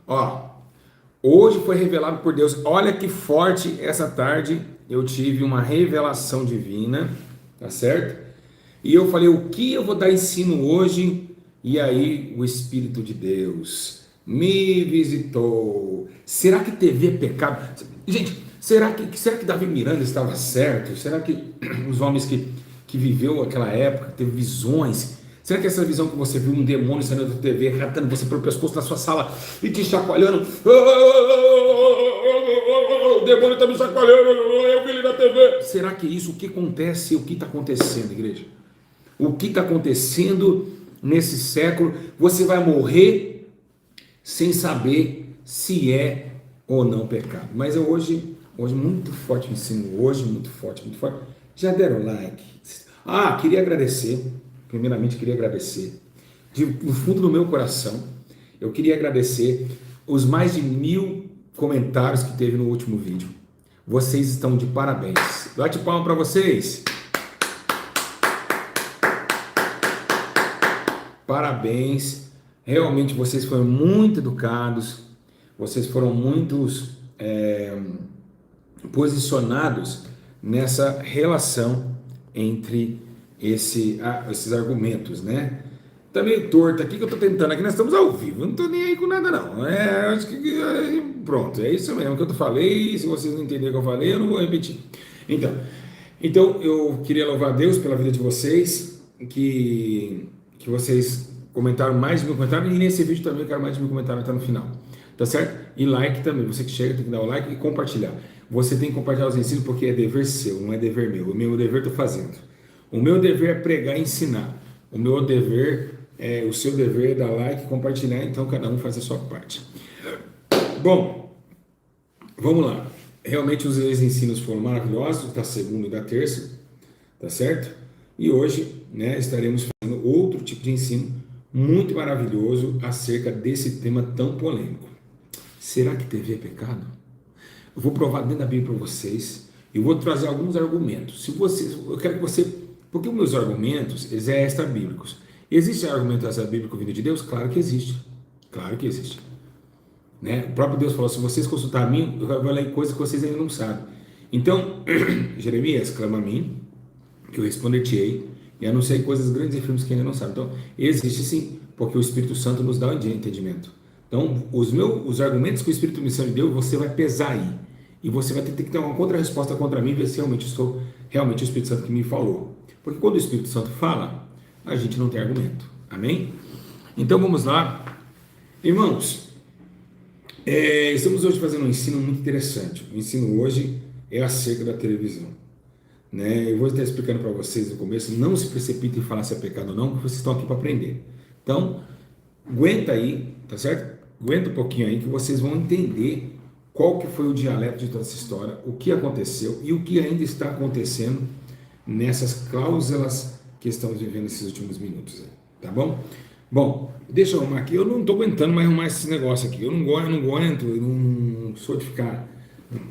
Ó, hoje foi revelado por Deus. Olha que forte essa tarde eu tive uma revelação divina, tá certo? E eu falei, o que eu vou dar ensino hoje? E aí o Espírito de Deus me visitou. Será que TV é pecado? Gente, será que Davi Miranda estava certo? Será que os homens que viveu aquela época, teve visões? Será que essa visão que você viu um demônio saindo da TV, ratando você pelo pescoço na sua sala e te chacoalhando? O demônio está me chacoalhando, eu vi ele na TV. Será que é isso? O que acontece? O que está acontecendo, igreja? O que está acontecendo nesse século? Você vai morrer sem saber se é ou não pecado. Mas eu hoje muito forte o ensino, hoje muito forte, muito forte. Já deram like? Queria agradecer, primeiramente queria agradecer, do fundo do meu coração, eu queria agradecer os mais de 1000 comentários que teve no último vídeo. Vocês estão de parabéns. Bate palma para vocês. Parabéns, realmente vocês foram muito educados, vocês foram muito posicionados nessa relação entre esses argumentos, né? Tá meio torto aqui que eu tô tentando, aqui nós estamos ao vivo, eu não tô nem aí com nada não, acho que pronto, é isso mesmo que eu falei, se vocês não entenderam o que eu falei, eu não vou repetir. Então eu queria louvar a Deus pela vida de vocês, que vocês comentaram mais de 1000 comentários, e nesse vídeo também eu quero mais de 1000 comentários até no final, tá certo? E like também, você que chega tem que dar o like e compartilhar. Você tem que compartilhar os ensinos porque é dever seu, não é dever meu. O meu dever eu estou fazendo. O meu dever é pregar e ensinar. O meu dever o seu dever é dar like e compartilhar, então cada um faz a sua parte. Bom, vamos lá. Realmente os ensinos foram maravilhosos, da segunda e da terça, tá certo? E hoje, né, estaremos fazendo outro tipo de ensino muito maravilhoso acerca desse tema tão polêmico. Será que TV é pecado? Eu vou provar dentro da Bíblia para vocês. Eu vou trazer alguns argumentos. Eu quero que você, porque os meus argumentos, eles é extra-bíblicos. Existe argumento extra-bíblico vindo de Deus? Claro que existe. Claro que existe. Né? O próprio Deus falou, se vocês consultarem a mim, eu vou ler coisas que vocês ainda não sabem. Então, Jeremias, clama a mim, que eu responder-te-ei, e anunciei coisas grandes e firmes que ainda não sabem. Então, existe sim, porque o Espírito Santo nos dá o entendimento. Então, os argumentos que o Espírito me deu, você vai pesar aí. E você vai ter que ter uma contra-resposta contra mim, ver se realmente o Espírito Santo que me falou. Porque quando o Espírito Santo fala, a gente não tem argumento. Amém? Então, vamos lá. Irmãos, estamos hoje fazendo um ensino muito interessante. O ensino hoje é acerca da televisão. Né? Eu vou estar explicando para vocês no começo, não se precipitem em falar se é pecado ou não, porque vocês estão aqui para aprender. Então, aguenta aí, tá certo? Aguenta um pouquinho aí que vocês vão entender qual que foi o dialeto de toda essa história, o que aconteceu e o que ainda está acontecendo nessas cláusulas que estamos vivendo nesses últimos minutos, tá bom? Bom, deixa eu arrumar aqui, eu não estou aguentando mais arrumar esse negócio aqui, eu não sou de ficar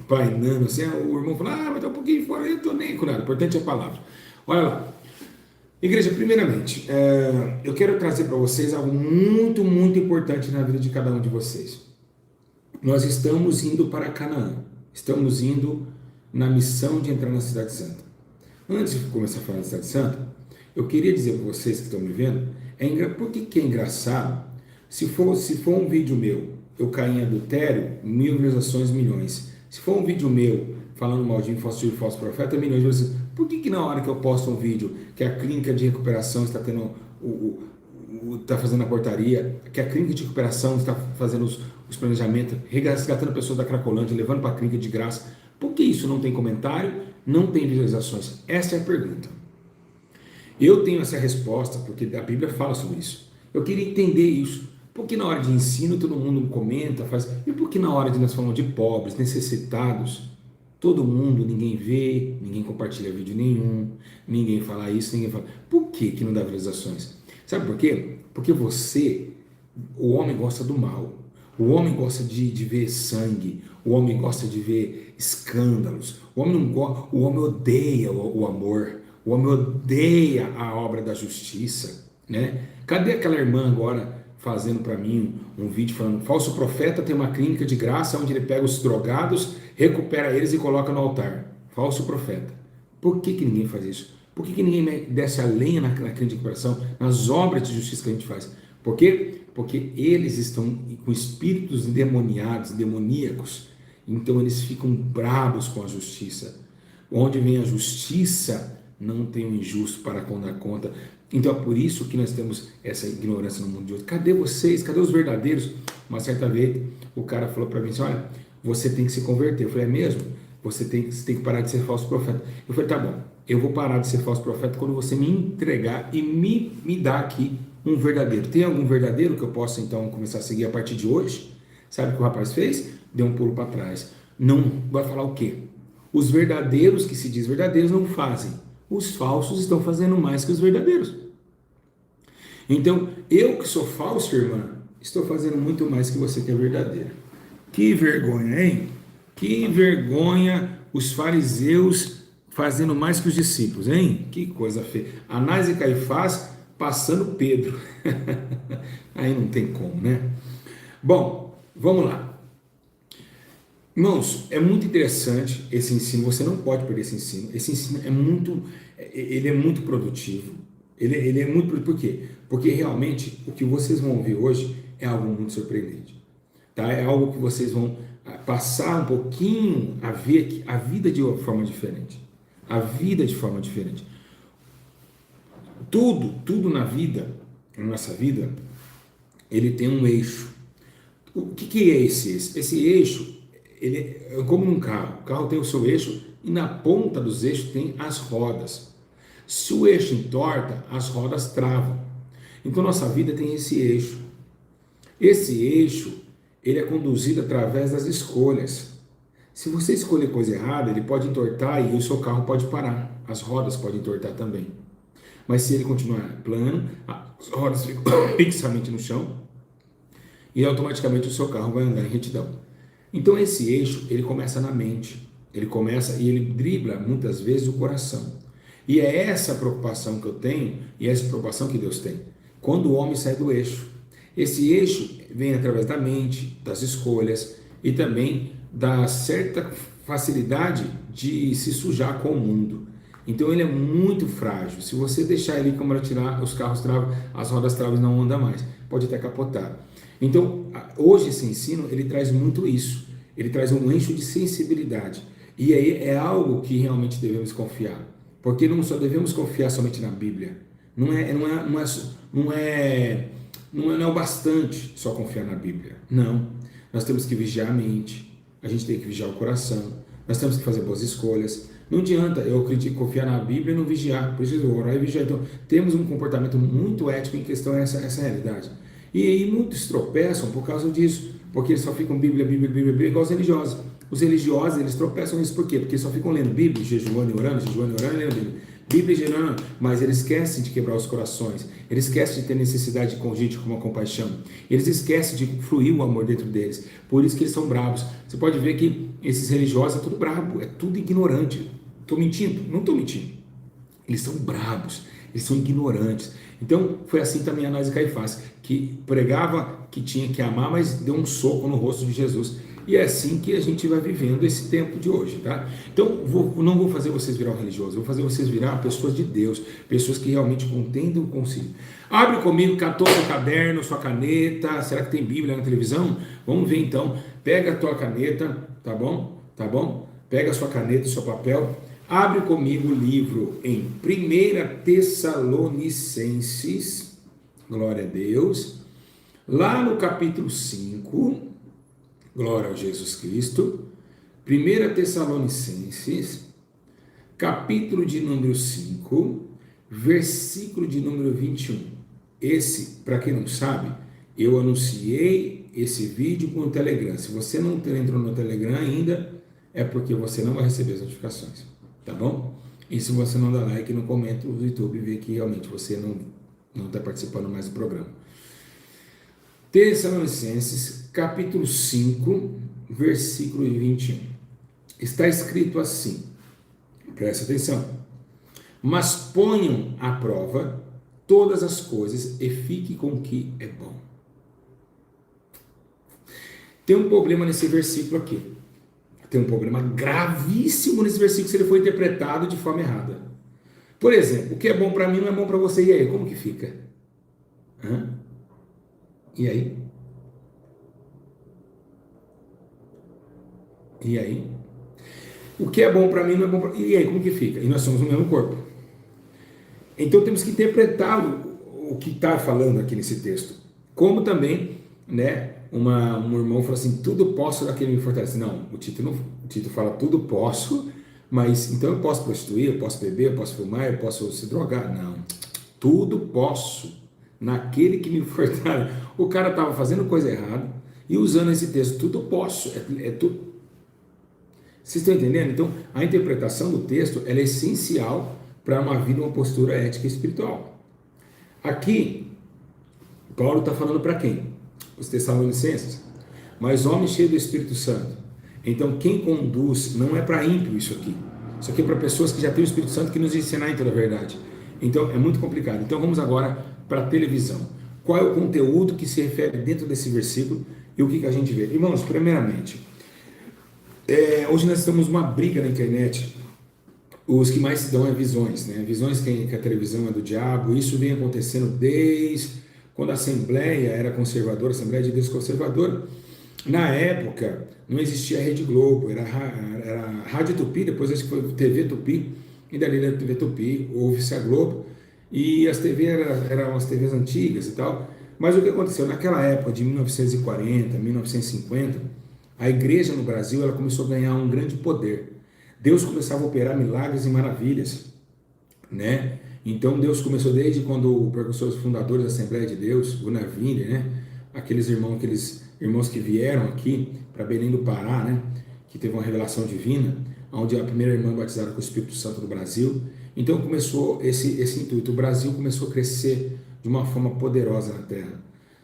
painando assim, o irmão fala, mas tá um pouquinho fora, eu estou nem com nada, o importante é a palavra. Olha lá, igreja, primeiramente, eu quero trazer para vocês algo muito, muito importante na vida de cada um de vocês. Nós estamos indo para Canaã, estamos indo na missão de entrar na Cidade Santa. Antes de começar a falar da Cidade Santa, eu queria dizer para vocês que estão me vendo, por que é engraçado? Se for um vídeo meu, eu caí em adultério, 1000 visualizações, milhões. Se for um vídeo meu falando mal de falso profeta, milhões de visualizações. Por que na hora que eu posto um vídeo que a clínica de recuperação está tendo está fazendo a portaria, que a clínica de recuperação está fazendo os planejamentos, resgatando pessoas da Cracolândia, levando para a clínica de graça, por que isso não tem comentário, não tem visualizações? Essa é a pergunta. Eu tenho essa resposta porque a Bíblia fala sobre isso. Eu queria entender isso. Por que na hora de ensino todo mundo comenta, faz... E por que na hora de nós falamos de pobres, necessitados, todo mundo, ninguém vê, ninguém compartilha vídeo nenhum, ninguém fala isso, ninguém fala... Por que não dá visualizações? Sabe por quê? Porque o homem gosta do mal. O homem gosta de ver sangue. O homem gosta de ver escândalos. O homem odeia o amor. O homem odeia a obra da justiça, né? Cadê aquela irmã agora fazendo para mim um vídeo falando, falso profeta tem uma clínica de graça onde ele pega os drogados, recupera eles e coloca no altar. Falso profeta. Por que ninguém faz isso? Por que ninguém desce a lenha na clínica de recuperação, nas obras de justiça que a gente faz? Por quê? Porque eles estão com espíritos endemoniados, demoníacos, então eles ficam bravos com a justiça. Onde vem a justiça, não tem um injusto para dar conta. Então é por isso que nós temos essa ignorância no mundo de hoje. Cadê vocês? Cadê os verdadeiros? Uma certa vez o cara falou para mim assim, olha, você tem que se converter. Eu falei, é mesmo? Você tem que parar de ser falso profeta. Eu falei, tá bom, eu vou parar de ser falso profeta quando você me entregar e me dar aqui um verdadeiro. Tem algum verdadeiro que eu possa então começar a seguir a partir de hoje? Sabe o que o rapaz fez? Deu um pulo para trás. Não, vai falar o quê? Os verdadeiros que se diz verdadeiros não fazem. Os falsos estão fazendo mais que os verdadeiros. Então, eu que sou falso, irmã, estou fazendo muito mais que você que é verdadeira. Que vergonha, hein? Que vergonha os fariseus fazendo mais que os discípulos, hein? Que coisa feia. Anás e Caifás passando Pedro. Aí não tem como, né? Bom, vamos lá. Irmãos, é muito interessante esse ensino, você não pode perder esse ensino. Esse ensino ele é muito produtivo. Ele é muito produtivo, por quê? Porque realmente o que vocês vão ouvir hoje é algo muito surpreendente. Tá? É algo que vocês vão passar um pouquinho a ver a vida de uma forma diferente. A vida de forma diferente. Tudo na vida, na nossa vida, ele tem um eixo. O que é esse eixo? Esse eixo, ele é como num carro. O carro tem o seu eixo e na ponta dos eixos tem as rodas. Se o eixo entorta, as rodas travam. Então nossa vida tem esse eixo. Esse eixo, ele é conduzido através das escolhas. Se você escolher coisa errada, ele pode entortar e o seu carro pode parar. As rodas podem entortar também. Mas se ele continuar plano, as rodas ficam fixamente no chão e automaticamente o seu carro vai andar em retidão. Então esse eixo, ele começa na mente. Ele começa e ele dribla muitas vezes o coração. E é essa preocupação que eu tenho e essa preocupação que Deus tem. Quando o homem sai do eixo. Esse eixo vem através da mente, das escolhas e também da certa facilidade de se sujar com o mundo. Então ele é muito frágil. Se você deixar ele como tirar, os carros travam, as rodas travam e não anda mais. Pode até capotar. Então hoje esse ensino ele traz muito isso. Ele traz um eixo de sensibilidade. E aí é algo que realmente devemos confiar. Porque não só devemos confiar somente na Bíblia. Não é o bastante só confiar na Bíblia. Não. Nós temos que vigiar a mente. A gente tem que vigiar o coração. Nós temos que fazer boas escolhas. Não adianta eu confiar na Bíblia e não vigiar. Por isso eu orar e vigiar. Então, temos um comportamento muito ético em questão a essa realidade. E aí muitos tropeçam por causa disso. Porque eles só ficam Bíblia, igual os religiosos. Os religiosos, eles tropeçam nisso por quê? Porque só ficam lendo Bíblia, jejuando e orando e lendo Bíblia. Bíblia e jejuando, mas eles esquecem de quebrar os corações. Eles esquecem de ter necessidade com gente com uma compaixão. Eles esquecem de fluir o amor dentro deles. Por isso que eles são bravos. Você pode ver que esses religiosos é tudo bravo, é tudo ignorante. Estou mentindo? Não estou mentindo. Eles são bravos, eles são ignorantes. Então foi assim também Anás e Caifás, que pregava que tinha que amar, mas deu um soco no rosto de Jesus. E é assim que a gente vai vivendo esse tempo de hoje, tá? Então, não vou fazer vocês virar um religioso, vou fazer vocês virar pessoas de Deus, pessoas que realmente contendem o concílio. Abre comigo, catou seu caderno, sua caneta, será que tem Bíblia na televisão? Vamos ver então, pega a tua caneta, tá bom? Tá bom? Pega a sua caneta, o seu papel, abre comigo o livro em 1 Tessalonicenses, glória a Deus, lá no capítulo 5, glória a Jesus Cristo, 1 Tessalonicenses, capítulo de número 5, versículo de número 21. Esse, para quem não sabe, eu anunciei esse vídeo no Telegram. Se você não entrou no Telegram ainda, é porque você não vai receber as notificações, tá bom? E se você não dá like, não comenta no YouTube e vê que realmente você não está participando mais do programa. Tessalonicenses, capítulo 5, versículo 21. Está escrito assim, presta atenção. Mas ponham à prova todas as coisas e fique com o que é bom. Tem um problema nesse versículo aqui. Tem um problema gravíssimo nesse versículo se ele for interpretado de forma errada. Por exemplo, o que é bom para mim não é bom para você. E aí, como que fica? Hã? E aí? E aí? O que é bom para mim não é bom para... E aí, como que fica? E nós somos o mesmo corpo. Então temos que interpretar o que está falando aqui nesse texto. Como também, né, um irmão falou assim, tudo posso daquele que me fortalece. Não, o Tito fala tudo posso, mas então eu posso prostituir, eu posso beber, eu posso fumar, eu posso se drogar. Não, tudo posso naquele que me fortalece. O cara estava fazendo coisa errada e usando esse texto, tudo posso, tudo. Vocês estão entendendo? Então, a interpretação do texto ela é essencial para uma vida, uma postura ética e espiritual. Aqui, Paulo está falando para quem? Os Tessalonicenses. Mas homem cheio do Espírito Santo. Então, quem conduz não é para ímpio isso aqui. Isso aqui é para pessoas que já têm o Espírito Santo que nos ensinar em toda a verdade. Então, é muito complicado. Então, vamos agora para a televisão. Qual é o conteúdo que se refere dentro desse versículo e o que a gente vê? Irmãos, primeiramente, hoje nós temos uma briga na internet. Os que mais se dão é visões, né? Visões que a televisão é do diabo. Isso vem acontecendo desde quando a Assembleia era conservadora, a Assembleia de Deus conservadora. Na época não existia a Rede Globo, era a Rádio Tupi, depois acho que foi TV Tupi, e dali da TV Tupi houve-se a Globo, e as TV eram as TVs antigas e tal. Mas o que aconteceu? Naquela época de 1940, 1950, a igreja no Brasil ela começou a ganhar um grande poder. Deus começava a operar milagres e maravilhas, né? Então Deus começou desde quando o precursor, os fundadores da Assembleia de Deus, o Navini, né? Aqueles irmãos que vieram aqui para Belém do Pará, né? Que teve uma revelação divina, onde a primeira irmã batizada com o Espírito Santo do Brasil. Então começou esse intuito. O Brasil começou a crescer de uma forma poderosa na Terra.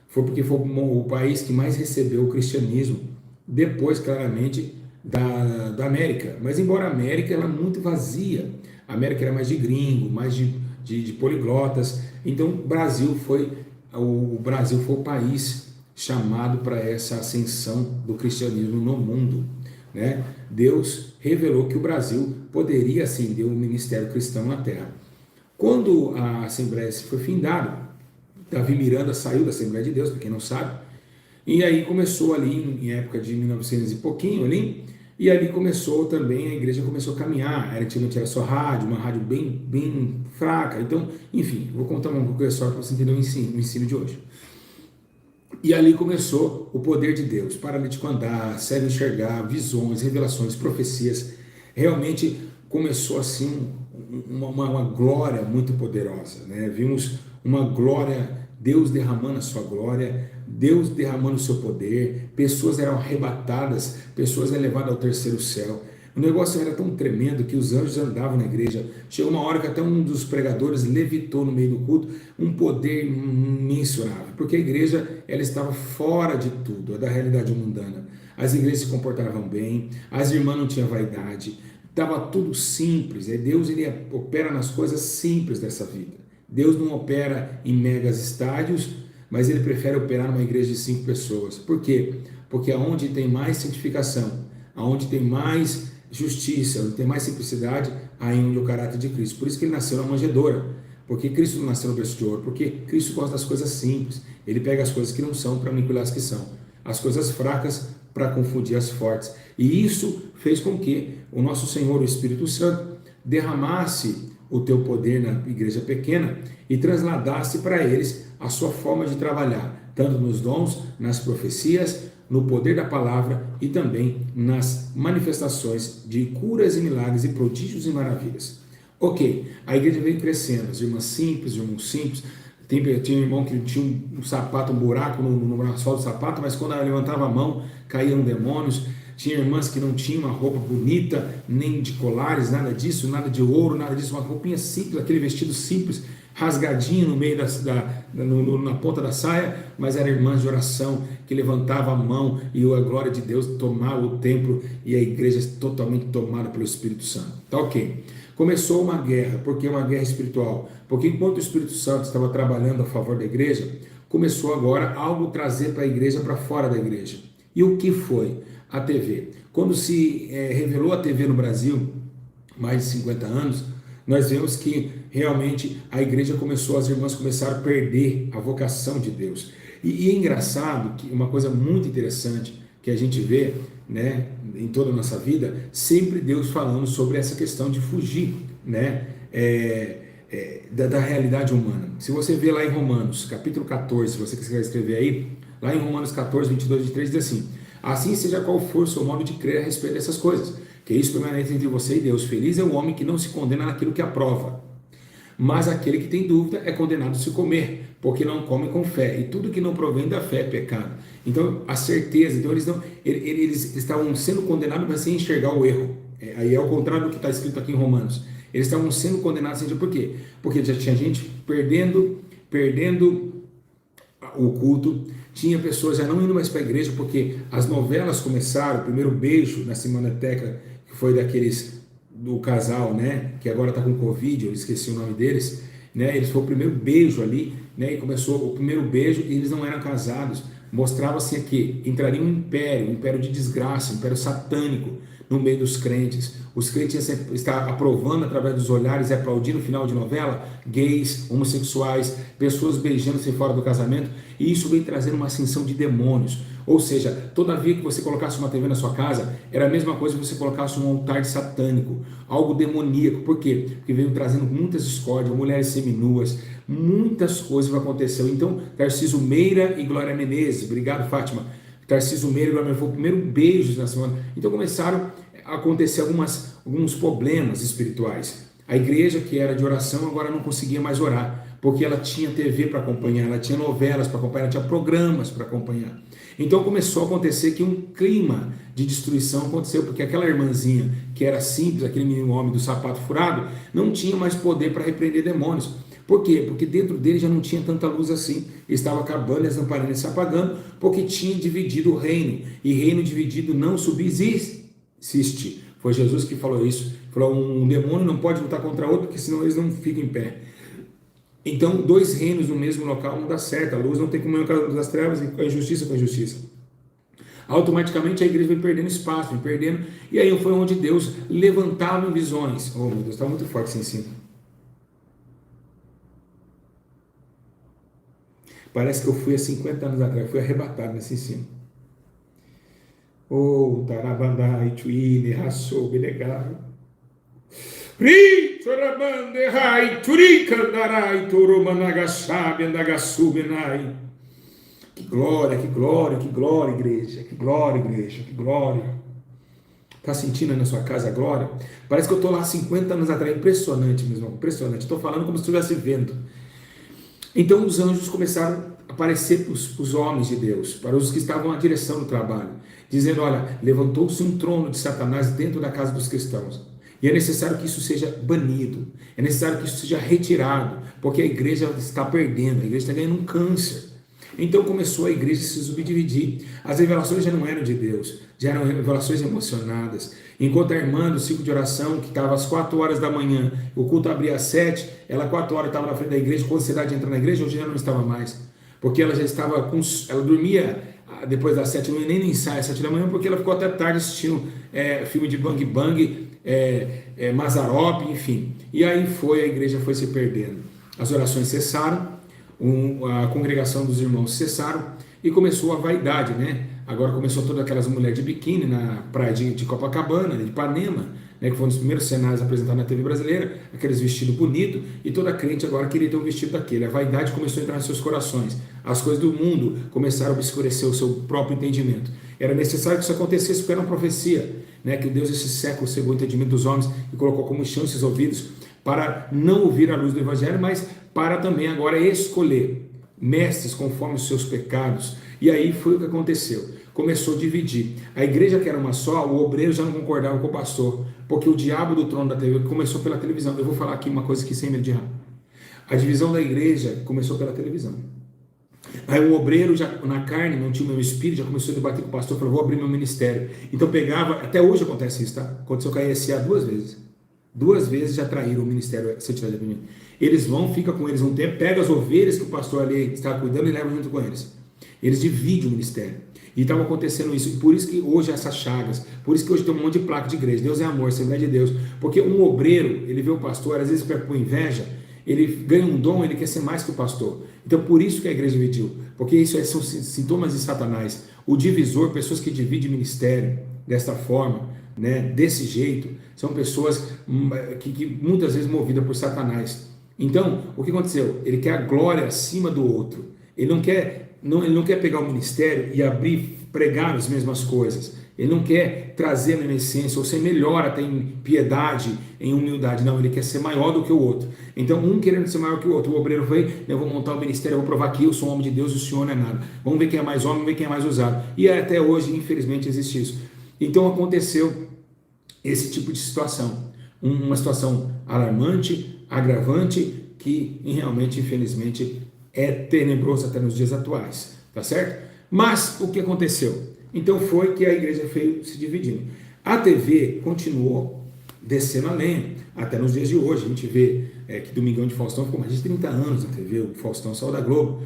Foi porque foi o país que mais recebeu o cristianismo, depois, claramente, da América. Mas embora a América ela é muito vazia, a América era mais de gringo, mais de poliglotas. Então o Brasil foi o país chamado para essa ascensão do cristianismo no mundo, né? Deus revelou que o Brasil poderia acender o ministério cristão na terra. Quando a Assembleia foi findada, Davi Miranda saiu da Assembleia de Deus, para quem não sabe, e aí começou ali em época de 1900 e pouquinho ali, e ali começou também, a igreja começou a caminhar. Antigamente era só rádio, uma rádio bem fraca. Então, enfim, vou contar um pouco só para você entender o ensino de hoje. E ali começou o poder de Deus, paralítico andar, cego enxergar, visões, revelações, profecias. Realmente começou assim uma glória muito poderosa, né? Vimos uma glória, Deus derramando a sua glória, Deus derramando o seu poder, pessoas eram arrebatadas, pessoas eram levadas ao terceiro céu. O negócio era tão tremendo que os anjos andavam na igreja. Chegou uma hora que até um dos pregadores levitou no meio do culto, um poder imensurável, porque a igreja ela estava fora de tudo, da realidade mundana. As igrejas se comportavam bem, as irmãs não tinham vaidade, estava tudo simples. Deus ele opera nas coisas simples dessa vida. Deus não opera em megas estádios, mas ele prefere operar numa igreja de 5 pessoas. Por quê? Porque aonde tem mais santificação, aonde tem mais justiça, onde tem mais simplicidade, aí onde é o caráter de Cristo. Por isso que ele nasceu na manjedoura. Porque Cristo não nasceu no berço de ouro, porque Cristo gosta das coisas simples. Ele pega as coisas que não são para manipular as que são, as coisas fracas para confundir as fortes. E isso fez com que o nosso Senhor, o Espírito Santo, derramasse o teu poder na igreja pequena e transladasse para eles a sua forma de trabalhar, tanto nos dons, nas profecias, no poder da palavra e também nas manifestações de curas e milagres e prodígios e maravilhas. Ok, a igreja veio crescendo, as irmãs simples, os irmãos simples. Tinha um irmão que tinha um sapato, um buraco no asfalto do sapato, mas quando ela levantava a mão, caíam demônios. Tinha irmãs que não tinham uma roupa bonita, nem de colares, nada disso, nada de ouro, nada disso, uma roupinha simples, aquele vestido simples, rasgadinho no meio na ponta da saia, mas eram irmãs de oração que levantavam a mão e a glória de Deus tomava o templo e a igreja totalmente tomada pelo Espírito Santo. Tá ok. Começou uma guerra, porque é uma guerra espiritual, porque enquanto o Espírito Santo estava trabalhando a favor da igreja, começou agora algo trazer para a igreja, para fora da igreja. E o que foi a TV? Quando se revelou a TV no Brasil, mais de 50 anos, nós vemos que realmente a igreja começou, as irmãs começaram a perder a vocação de Deus. E é engraçado que uma coisa muito interessante que a gente vê, né, em toda a nossa vida, sempre Deus falando sobre essa questão de fugir, né, da realidade humana. Se você vê lá em Romanos, capítulo 14, se você quiser escrever aí, lá em Romanos 14, 22 e 23, diz assim: assim seja qual for o seu modo de crer a respeito dessas coisas, que isso permanece entre você e Deus. Feliz é o homem que não se condena naquilo que aprova, mas aquele que tem dúvida é condenado a se comer, porque não come com fé, e tudo que não provém da fé é pecado. Então, a certeza, então eles estavam sendo condenados, mas sem enxergar o erro. Aí é o contrário do que está escrito aqui em Romanos. Eles estavam sendo condenados, por quê? Porque já tinha gente perdendo o culto, tinha pessoas já não indo mais para a igreja, porque as novelas começaram. O primeiro beijo na Cinemateca, que foi do casal, né, que agora está com Covid, eu esqueci o nome deles, né, eles foi o primeiro beijo ali, né, e começou o primeiro beijo, e eles não eram casados. Mostrava-se aqui, entraria um império de desgraça, um império satânico no meio dos crentes. Os crentes estão aprovando através dos olhares e aplaudindo no final de novela, gays, homossexuais, pessoas beijando-se fora do casamento, e isso vem trazendo uma ascensão de demônios. Ou seja, toda vez que você colocasse uma TV na sua casa, era a mesma coisa que você colocasse um altar satânico, algo demoníaco. Por quê? Porque veio trazendo muitas discórdias, mulheres seminuas, muitas coisas vão acontecer. Então, Tarcísio Meira e Glória Menezes, obrigado, Fátima. Tarcísio Meira e Glória Menezes foi o primeiro beijo na semana. Então começaram a acontecer alguns problemas espirituais. A igreja, que era de oração, agora não conseguia mais orar, porque ela tinha TV para acompanhar, ela tinha novelas para acompanhar, ela tinha programas para acompanhar. Então começou a acontecer que um clima de destruição aconteceu, porque aquela irmãzinha que era simples, aquele menino homem do sapato furado, não tinha mais poder para repreender demônios. Por quê? Porque dentro dele já não tinha tanta luz assim, estava acabando, as lamparinas se apagando, porque tinha dividido o reino, e reino dividido não subsiste. Foi Jesus que falou isso. Falou: um demônio não pode lutar contra outro, porque senão eles não ficam em pé. Então, dois reinos no mesmo local não dá certo. A luz não tem comunhão com a luz das trevas, e com a injustiça com a justiça. Automaticamente a igreja vem perdendo espaço, vem perdendo. E aí foi onde Deus levantava visões. Oh, meu Deus, está muito forte assim em cima. Parece que eu fui há 50 anos atrás, fui arrebatado nesse ensino. Oh, tarabandai, tuine, rassou, benegai. Ri, chorabande, rai, turicandarai, toromanagasabe, andagassubenai. Que glória, que glória, que glória, igreja, que glória, igreja, que glória. Está sentindo aí na sua casa a glória? Parece que eu estou lá há 50 anos atrás, impressionante, meu irmão, impressionante. Estou falando como se estivesse vendo. Então os anjos começaram a aparecer para os homens de Deus, para os que estavam na direção do trabalho, dizendo: olha, levantou-se um trono de Satanás dentro da casa dos cristãos, e é necessário que isso seja banido, é necessário que isso seja retirado, porque a igreja está perdendo, a igreja está ganhando um câncer. Então começou a igreja a se subdividir. As revelações já não eram de Deus, já eram revelações emocionadas. Enquanto a irmã do ciclo de oração, que estava às 4 horas da manhã, o culto abria às 7, ela 4 horas estava na frente da igreja, com ansiedade de entrar na igreja, hoje já não estava mais. Porque ela já estava ela dormia depois das 7, não ia nem no ensaio às 7 da manhã, porque ela ficou até tarde assistindo filme de Bang Bang, Mazarop, enfim. E aí a igreja foi se perdendo. As orações cessaram, a congregação dos irmãos cessaram, e começou a vaidade, né? Agora começou todas aquelas mulheres de biquíni na praia de Copacabana, de Ipanema, né, que foi um dos primeiros cenários apresentados na TV brasileira, aqueles vestidos bonitos, e toda crente agora queria ter um vestido daquele. A vaidade começou a entrar nos seus corações, as coisas do mundo começaram a obscurecer o seu próprio entendimento. Era necessário que isso acontecesse, porque era uma profecia, né, que o Deus desse século cegou o entendimento dos homens e colocou como chão esses ouvidos para não ouvir a luz do evangelho, mas para também agora escolher mestres conforme os seus pecados. E aí foi o que aconteceu, começou a dividir. A igreja, que era uma só, o obreiro já não concordava com o pastor, porque o diabo do trono da TV começou pela televisão. Eu vou falar aqui uma coisa aqui sem medo de errar. A divisão da igreja começou pela televisão. Aí o obreiro, já na carne, não tinha o meu espírito, já começou a debater com o pastor, falou: vou abrir meu ministério. Então pegava, até hoje acontece isso, tá? Aconteceu com a ESA 2 vezes. 2 vezes já traíram o ministério, se eu tiver de mim. Eles vão, fica com eles um tempo, pega as ovelhas que o pastor ali está cuidando e leva junto com eles. Eles dividem o ministério. E estava acontecendo isso. E por isso que hoje essas chagas, por isso que hoje tem um monte de placa de igreja. Deus é amor, Assembleia de Deus. Porque um obreiro, ele vê o pastor, às vezes pega com inveja, ele ganha um dom, ele quer ser mais que o pastor. Então por isso que a igreja dividiu. Porque isso são sintomas de Satanás. O divisor, pessoas que dividem ministério desta forma, né, desse jeito, são pessoas que muitas vezes movidas por Satanás. Então, o que aconteceu? Ele quer a glória acima do outro. Ele não quer pegar o ministério e pregar as mesmas coisas. Ele não quer trazer a mesma essência, ou ser melhor até em piedade, em humildade. Não, ele quer ser maior do que o outro. Então, um querendo ser maior que o outro. O obreiro foi, eu vou montar o ministério, eu vou provar que eu sou um homem de Deus e o senhor não é nada. Vamos ver quem é mais homem, vamos ver quem é mais usado. E até hoje, infelizmente, existe isso. Então, aconteceu esse tipo de situação. Uma situação alarmante, agravante, que realmente, infelizmente, é tenebroso até nos dias atuais, tá certo? Mas o que aconteceu? Então foi que a igreja veio se dividindo. A TV continuou descendo a lenha, até nos dias de hoje. A gente vê que Domingão de Faustão ficou mais de 30 anos na TV, o Faustão saiu da Globo.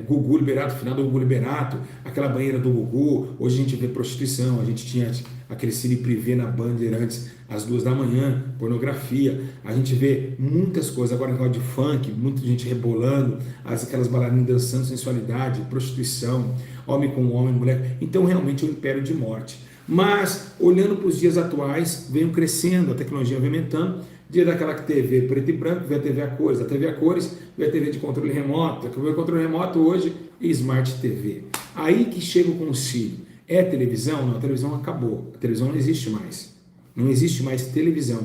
Gugu Liberato, final do Gugu Liberato, aquela banheira do Gugu. Hoje a gente vê prostituição, a gente tinha aquele cine privê na Bandeirantes às 2 da manhã, pornografia, a gente vê muitas coisas, agora negócio de funk, muita gente rebolando, aquelas bailarinas dançando, sensualidade, prostituição, homem com homem, mulher. Então realmente é um império de morte. Mas olhando para os dias atuais, vem crescendo, a tecnologia vem aumentando. Dia daquela TV preto e branco, vê a TV a cores, a TV a cores, vê a TV de controle remoto, o controle remoto hoje é Smart TV. Aí que chega o concílio. É televisão? Não, a televisão acabou, a televisão não existe mais. Não existe mais televisão.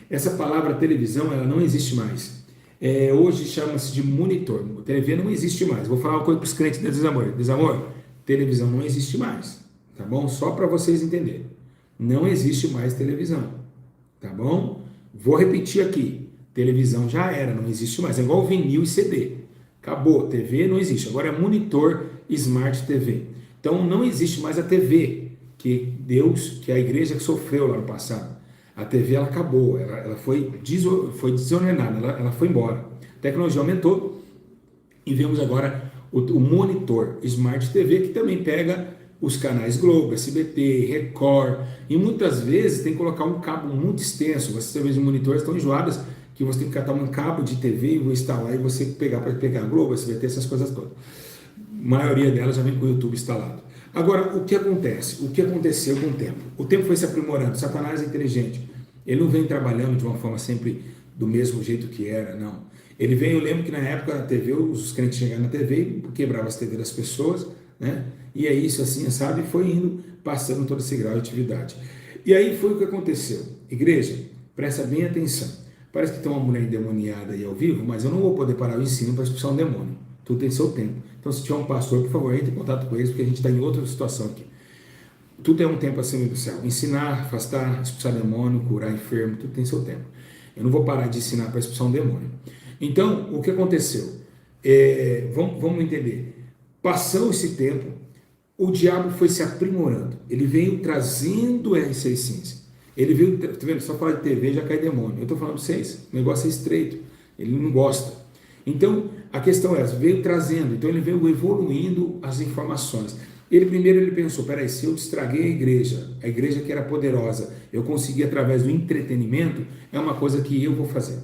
Essa palavra televisão, ela não existe mais. Hoje chama-se de monitor. A TV não existe mais. Vou falar uma coisa para os crentes de desamor. Desamor, televisão não existe mais. Tá bom? Só para vocês entenderem. Não existe mais televisão. Tá bom? Vou repetir aqui. Televisão já era, não existe mais. É igual vinil e CD. Acabou. TV não existe. Agora é monitor Smart TV. Então não existe mais a TV que Deus, que a igreja que sofreu lá no passado. A TV ela acabou, ela foi desordenada, ela foi embora. A tecnologia aumentou e vemos agora o monitor Smart TV, que também pega os canais Globo, SBT, Record, e muitas vezes tem que colocar um cabo muito extenso. Você vê os monitores estão enjoadas que você tem que catar um cabo de TV e instalar e você pegar para pegar Globo, SBT, essas coisas todas. A maioria delas já vem com o YouTube instalado. Agora, o que acontece? O que aconteceu com o tempo? O tempo foi se aprimorando. Satanás é inteligente. Ele não vem trabalhando de uma forma sempre do mesmo jeito que era, não. Ele vem, eu lembro que na época a TV, os crentes chegavam na TV e quebravam as TV das pessoas, né? E é isso assim, sabe? Foi indo, passando todo esse grau de atividade. E aí foi o que aconteceu. Igreja, presta bem atenção. Parece que tem uma mulher endemoniada aí ao vivo, mas eu não vou poder parar o ensino para expulsar um demônio. Tudo tem seu tempo. Então, se tiver um pastor, por favor, entre em contato com eles, porque a gente está em outra situação aqui. Tudo é um tempo acima do céu. Ensinar, afastar, expulsar demônio, curar enfermo, tudo tem seu tempo. Eu não vou parar de ensinar para expulsar um demônio. Então, o que aconteceu? Vamos entender. Passou esse tempo, o diabo foi se aprimorando. Ele veio trazendo essa essência. Ele veio, tá vendo? Só falar de TV já cai demônio. Eu estou falando para vocês, o negócio é estreito. Ele não gosta. Então, a questão é, veio trazendo, então ele veio evoluindo as informações. Ele pensou, peraí, se eu estraguei a igreja que era poderosa, eu consegui através do entretenimento, é uma coisa que eu vou fazer.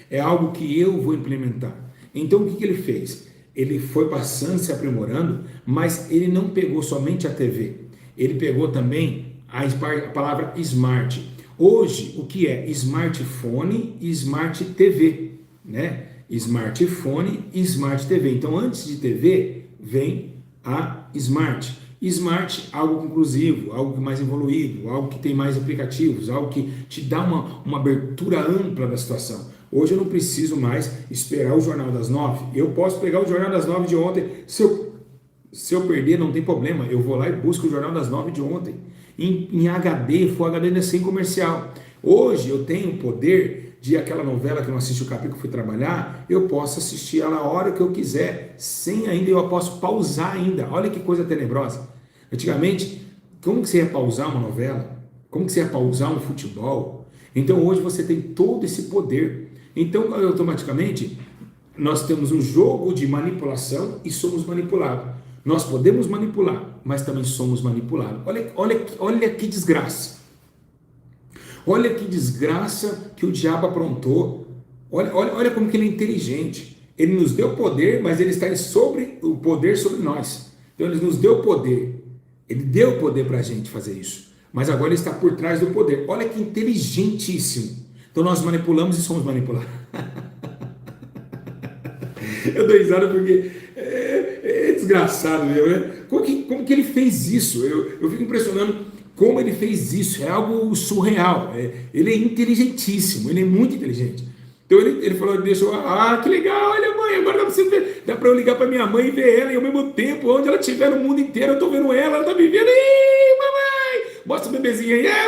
É algo que eu vou implementar. Então, o que ele fez? Ele foi passando, se aprimorando, mas ele não pegou somente a TV. Ele pegou também a palavra smart. Hoje, o que é smartphone e smart TV, né? Smartphone e Smart TV. Então, antes de TV, vem a Smart. Smart, algo conclusivo, algo mais evoluído, algo que tem mais aplicativos, algo que te dá uma abertura ampla da situação. Hoje eu não preciso mais esperar o Jornal das 9. Eu posso pegar o Jornal das 9 de ontem. Se eu perder, não tem problema. Eu vou lá e busco o Jornal das 9 de ontem. Em HD, Full HD ainda sem comercial. Hoje eu tenho o poder de aquela novela que eu não assisti o capítulo que fui trabalhar, eu posso assistir ela a hora que eu quiser, sem ainda, eu posso pausar ainda. Olha que coisa tenebrosa. Antigamente, como que você ia pausar uma novela? Como que você ia pausar um futebol? Então hoje você tem todo esse poder. Então automaticamente nós temos um jogo de manipulação e somos manipulados. Nós podemos manipular, mas também somos manipulados. Olha que desgraça. Olha que desgraça que o diabo aprontou. Olha como que ele é inteligente. Ele nos deu poder, mas ele está sobre o poder sobre nós. Então ele nos deu poder. Ele deu poder para a gente fazer isso. Mas agora ele está por trás do poder. Olha que inteligentíssimo. Então nós manipulamos e somos manipulados. Eu dou risada porque é desgraçado mesmo, né? Como que ele fez isso? Eu fico impressionando como ele fez isso. É algo surreal. Ele é inteligentíssimo, ele é muito inteligente. Então ele falou, deixou, que legal, olha mãe, agora dá para eu ligar para minha mãe e ver ela e ao mesmo tempo, onde ela estiver no mundo inteiro, eu estou vendo ela está me vendo. Ih, mamãe! Mostra o bebezinho aí, mamãe,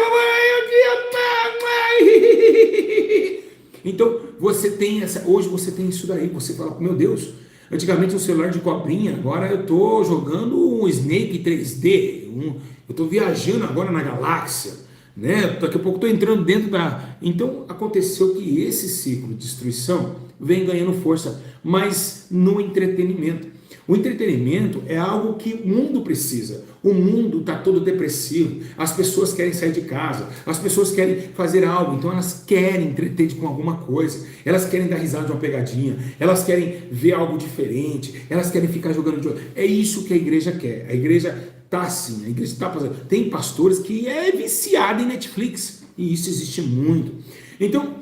mamãe! Então hoje você tem isso daí, você fala, meu Deus, antigamente um celular de cobrinha, agora eu estou jogando um Snake 3D, eu estou viajando agora na galáxia, né? Daqui a pouco estou entrando dentro da... Então aconteceu que esse ciclo de destruição vem ganhando força, mas no entretenimento. O entretenimento é algo que o mundo precisa. O mundo está todo depressivo, as pessoas querem sair de casa, as pessoas querem fazer algo, então elas querem entreter com alguma coisa, elas querem dar risada de uma pegadinha, elas querem ver algo diferente, elas querem ficar jogando de... É isso que a igreja quer. A igreja tá assim, a igreja está fazendo. Tem pastores que é viciado em Netflix, e isso existe muito. Então,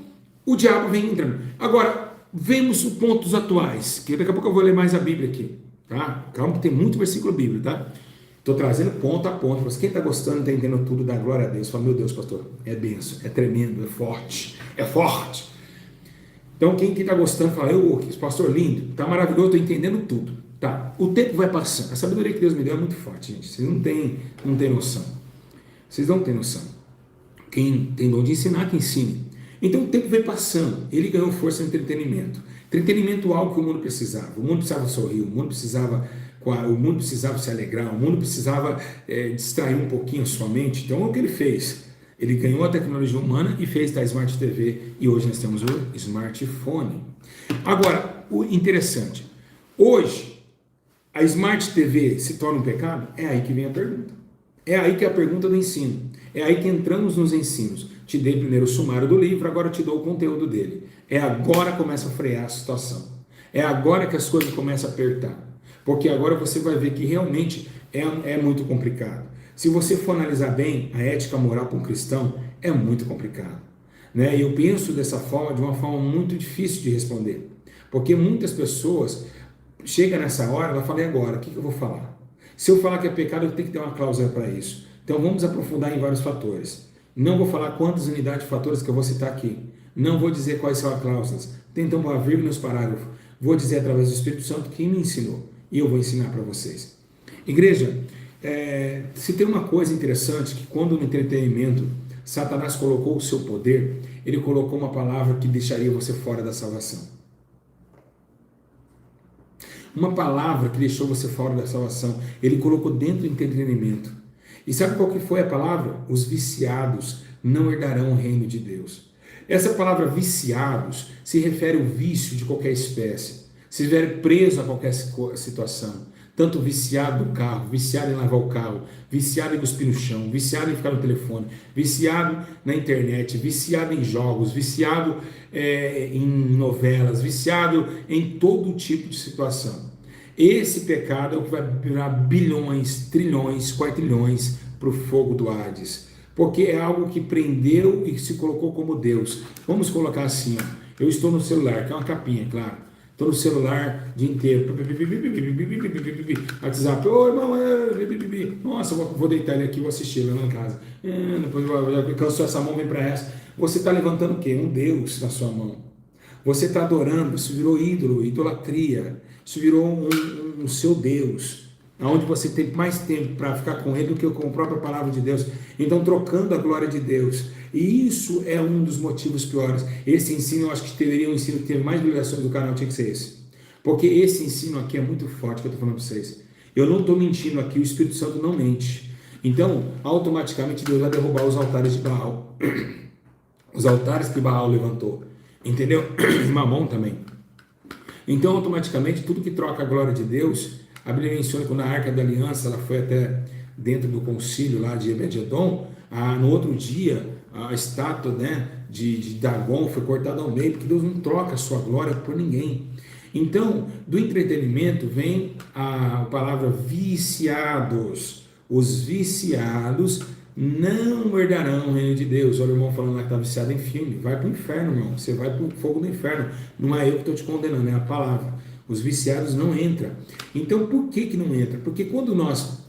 o diabo vem entrando. Agora, vemos os pontos atuais, que daqui a pouco eu vou ler mais a Bíblia aqui, tá? Calma que tem muito versículo bíblico, tá? Estou trazendo ponto a ponto, mas quem está gostando, está entendendo tudo, dá glória a Deus. Fala, meu Deus, pastor, é benção, é tremendo, é forte, é forte. Então, quem está gostando, fala, pastor lindo, tá maravilhoso, estou entendendo tudo. Tá, o tempo vai passando. A sabedoria que Deus me deu é muito forte, gente. Vocês não têm noção. Vocês não têm noção. Quem tem dom de ensinar, que ensine. Então o tempo vai passando. Ele ganhou força no entretenimento. Entretenimento é algo que o mundo precisava. O mundo precisava sorrir, o mundo precisava se alegrar, o mundo precisava distrair um pouquinho a sua mente. Então o que ele fez? Ele ganhou a tecnologia humana e fez da Smart TV. E hoje nós temos o smartphone. Agora, o interessante. Hoje, a Smart TV se torna um pecado? É aí que vem a pergunta. É aí que é a pergunta do ensino. É aí que entramos nos ensinos. Te dei primeiro o sumário do livro, agora te dou o conteúdo dele. É agora que começa a frear a situação. É agora que as coisas começam a apertar. Porque agora você vai ver que realmente é muito complicado. Se você for analisar bem, a ética moral para um cristão é muito complicado. Né? E eu penso dessa forma, de uma forma muito difícil de responder. Porque muitas pessoas... Chega nessa hora, ela fala, e agora? O que eu vou falar? Se eu falar que é pecado, eu tenho que ter uma cláusula para isso. Então vamos aprofundar em vários fatores. Não vou falar quantas unidades de fatores que eu vou citar aqui. Não vou dizer quais são as cláusulas. Tem então uma vírgula nos parágrafos. Vou dizer através do Espírito Santo quem me ensinou. E eu vou ensinar para vocês. Igreja, se tem uma coisa interessante, que quando no entretenimento Satanás colocou o seu poder, ele colocou uma palavra que deixaria você fora da salvação. Uma palavra que deixou você fora da salvação, ele colocou dentro do entretenimento. E sabe qual que foi a palavra? Os viciados não herdarão o reino de Deus. Essa palavra viciados se refere ao vício de qualquer espécie. Se estiver preso a qualquer situação. Tanto viciado no carro, viciado em lavar o carro, viciado em cuspir no chão, viciado em ficar no telefone, viciado na internet, viciado em jogos, viciado em novelas, viciado em todo tipo de situação. Esse pecado é o que vai virar bilhões, trilhões, quatrilhões para o fogo do Hades. Porque é algo que prendeu e se colocou como Deus. Vamos colocar assim, ó. Eu estou no celular, que é uma capinha, claro. Estou no celular o dia inteiro. WhatsApp, oi mamãe, nossa, vou deitar ele aqui, vou assistir ele lá em casa. Depois cansou essa mão, vem para essa. Você está levantando o quê? Um Deus na sua mão. Você está adorando, isso virou ídolo, idolatria. Isso virou um seu Deus, onde você tem mais tempo para ficar com ele do que com a própria palavra de Deus. Então, trocando a glória de Deus. E isso é um dos motivos piores. Esse ensino, eu acho que teria um ensino que teve mais visualizações do canal, tinha que ser esse. Porque esse ensino aqui é muito forte, que eu estou falando para vocês. Eu não estou mentindo aqui, o Espírito Santo não mente. Então, automaticamente, Deus vai derrubar os altares de Baal. Os altares que Baal levantou. Entendeu? E Mamon também. Então, automaticamente, tudo que troca a glória de Deus, A Bíblia menciona que quando a Arca da Aliança ela foi até dentro do concílio lá de Ebed-Edom, no outro dia a estátua, né, de Dagon foi cortada ao meio, porque Deus não troca a sua glória por ninguém. Então, do entretenimento vem a palavra viciados. Os viciados não herdarão o reino de Deus. Olha o irmão falando lá que está viciado em filme. Vai para o inferno, irmão. Você vai para o fogo do inferno. Não é eu que estou te condenando, é a palavra. Os viciados não entram. Então, por que não entra? Porque quando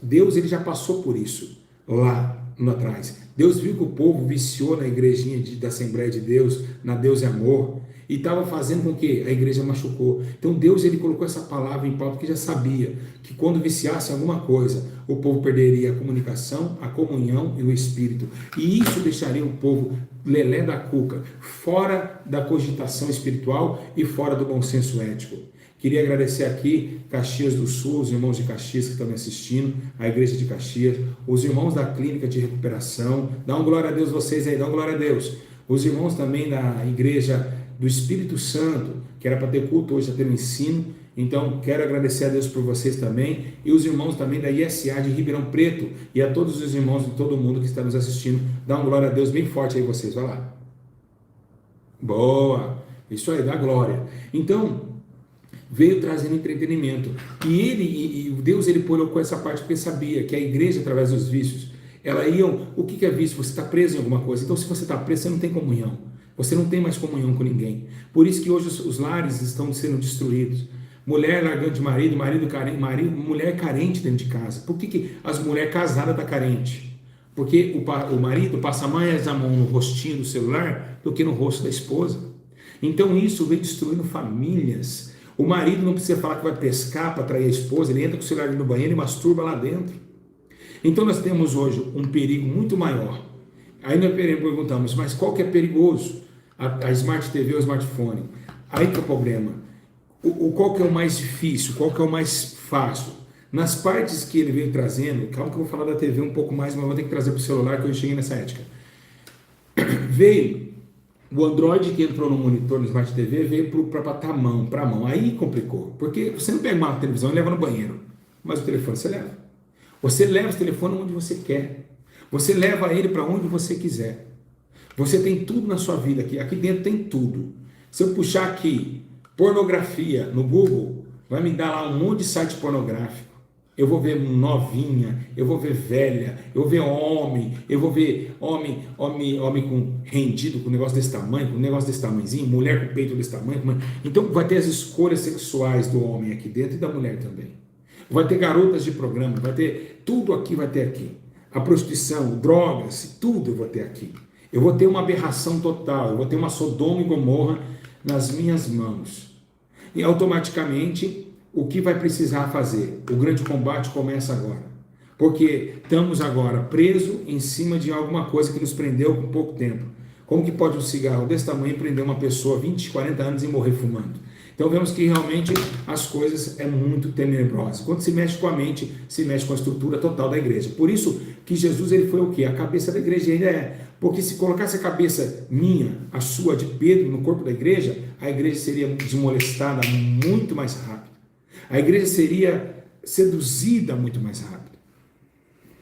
Deus ele já passou por isso lá atrás. Deus viu que o povo viciou na igrejinha da Assembleia de Deus, na Deus é Amor, e estava fazendo com que a igreja machucou. Então Deus ele colocou essa palavra em pauta porque já sabia que quando viciasse alguma coisa, o povo perderia a comunicação, a comunhão e o espírito. E isso deixaria o povo lelé da cuca, fora da cogitação espiritual e fora do bom senso ético. Queria agradecer aqui Caxias do Sul, os irmãos de Caxias que estão me assistindo, a igreja de Caxias, os irmãos da clínica de recuperação, dá um glória a Deus vocês aí, dá um glória a Deus. Os irmãos também da igreja do Espírito Santo, que era para ter culto, hoje está tendo ensino, então quero agradecer a Deus por vocês também, e os irmãos também da ISA de Ribeirão Preto, e a todos os irmãos de todo mundo que está nos assistindo, dá um glória a Deus bem forte aí vocês, vai lá. Boa, isso aí, dá glória. Então, veio trazendo entretenimento. E Deus ele colocou essa parte porque sabia que a igreja, através dos vícios, ela o que é vício? Você está preso em alguma coisa. Então, se você está preso, você não tem comunhão. Você não tem mais comunhão com ninguém. Por isso que hoje os lares estão sendo destruídos. Mulher largando de marido, mulher carente dentro de casa. Por que as mulheres casadas estão carentes? Porque o marido passa mais a mão no rostinho do celular do que no rosto da esposa. Então isso vem destruindo famílias. O marido não precisa falar que vai pescar para atrair a esposa, ele entra com o celular no banheiro e masturba lá dentro. Então nós temos hoje um perigo muito maior. Aí nós perguntamos, mas qual que é perigoso? A Smart TV ou o smartphone? Aí que é o problema. Qual que é o mais difícil? Qual que é o mais fácil? Nas partes que ele veio trazendo, calma que eu vou falar da TV um pouco mais, mas vou ter que trazer para o celular que eu cheguei nessa ética. Veio o Android que entrou no monitor, no Smart TV, veio para a mão. Aí complicou. Porque você não pega uma televisão e leva no banheiro. Mas o telefone você leva. Você leva o telefone onde você quer. Você leva ele para onde você quiser. Você tem tudo na sua vida aqui. Aqui dentro tem tudo. Se eu puxar aqui pornografia no Google, vai me dar lá um monte de site pornográfico. Eu vou ver novinha, eu vou ver velha, eu vou ver homem, eu vou ver homem com rendido, com um negócio desse tamanho, com um negócio desse tamanhozinho, mulher com peito desse tamanho. Então vai ter as escolhas sexuais do homem aqui dentro e da mulher também. Vai ter garotas de programa, vai ter tudo aqui, vai ter aqui. A prostituição, drogas, tudo eu vou ter aqui. Eu vou ter uma aberração total, eu vou ter uma Sodoma e Gomorra nas minhas mãos. E automaticamente, o que vai precisar fazer? O grande combate começa agora. Porque estamos agora presos em cima de alguma coisa que nos prendeu por pouco tempo. Como que pode um cigarro desse tamanho prender uma pessoa 20, 40 anos e morrer fumando? Então vemos que realmente as coisas é muito tenebrosas. Quando se mexe com a mente, se mexe com a estrutura total da igreja. Por isso que Jesus ele foi o quê? A cabeça da igreja ainda é. Porque se colocasse a cabeça minha, a sua, de Pedro, no corpo da igreja, a igreja seria desmolestada muito mais rápido. A igreja seria seduzida muito mais rápido.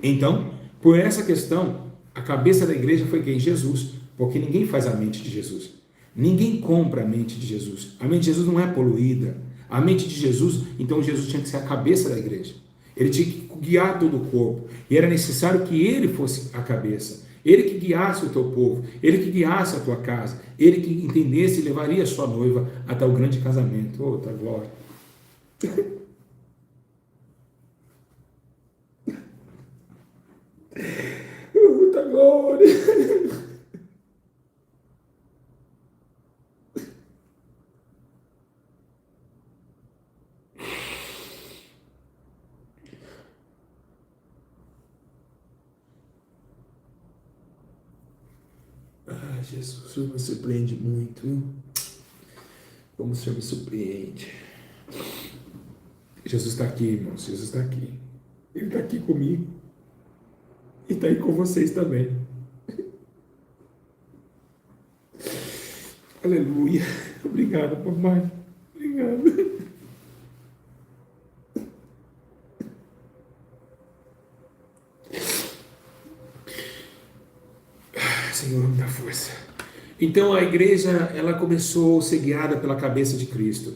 Então, por essa questão, a cabeça da igreja foi quem? Jesus. Porque ninguém faz a mente de Jesus. Ninguém compra a mente de Jesus. A mente de Jesus não é poluída. A mente de Jesus, então Jesus tinha que ser a cabeça da igreja. Ele tinha que guiar todo o corpo. E era necessário que ele fosse a cabeça. Ele que guiasse o teu povo. Ele que guiasse a tua casa. Ele que entendesse e levaria a sua noiva até o grande casamento. Outra glória. Outra glória. Ah, Jesus, o Senhor me surpreende muito, viu? Como o Senhor me surpreende. Jesus está aqui, irmãos, Jesus está aqui. Ele está aqui comigo. E está aí com vocês também. Aleluia. Obrigado, papai. Obrigado. Senhor, me dá força. Então a igreja, ela começou a ser guiada pela cabeça de Cristo,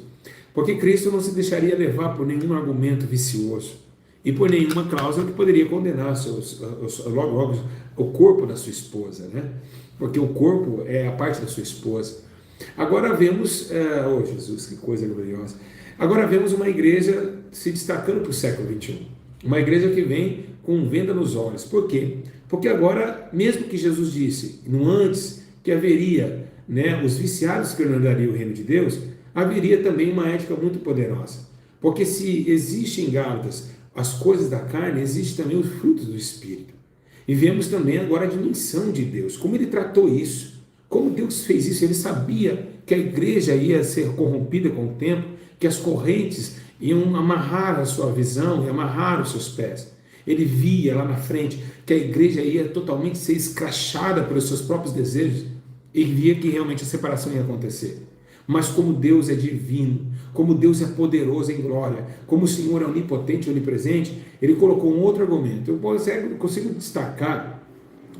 porque Cristo não se deixaria levar por nenhum argumento vicioso e por nenhuma cláusula que poderia condenar logo o corpo da sua esposa, né? Porque o corpo é a parte da sua esposa. Agora vemos, oh Jesus, que coisa gloriosa. Agora vemos uma igreja se destacando para o século XXI. Uma igreja que vem com venda nos olhos. Por quê? Porque agora, mesmo que Jesus disse, no antes, que haveria, né, os viciados que herdariam o reino de Deus, haveria também uma ética muito poderosa. Porque se existe em Gálatas as coisas da carne, existe também os frutos do Espírito. E vemos também agora a dimensão de Deus, como ele tratou isso, como Deus fez isso. Ele sabia que a igreja ia ser corrompida com o tempo, que as correntes iam amarrar a sua visão e amarrar os seus pés. Ele via lá na frente que a igreja ia totalmente ser escrachada pelos seus próprios desejos e via que realmente a separação ia acontecer. Mas como Deus é divino, como Deus é poderoso em glória, como o Senhor é onipotente e onipresente, ele colocou um outro argumento. Eu consigo destacar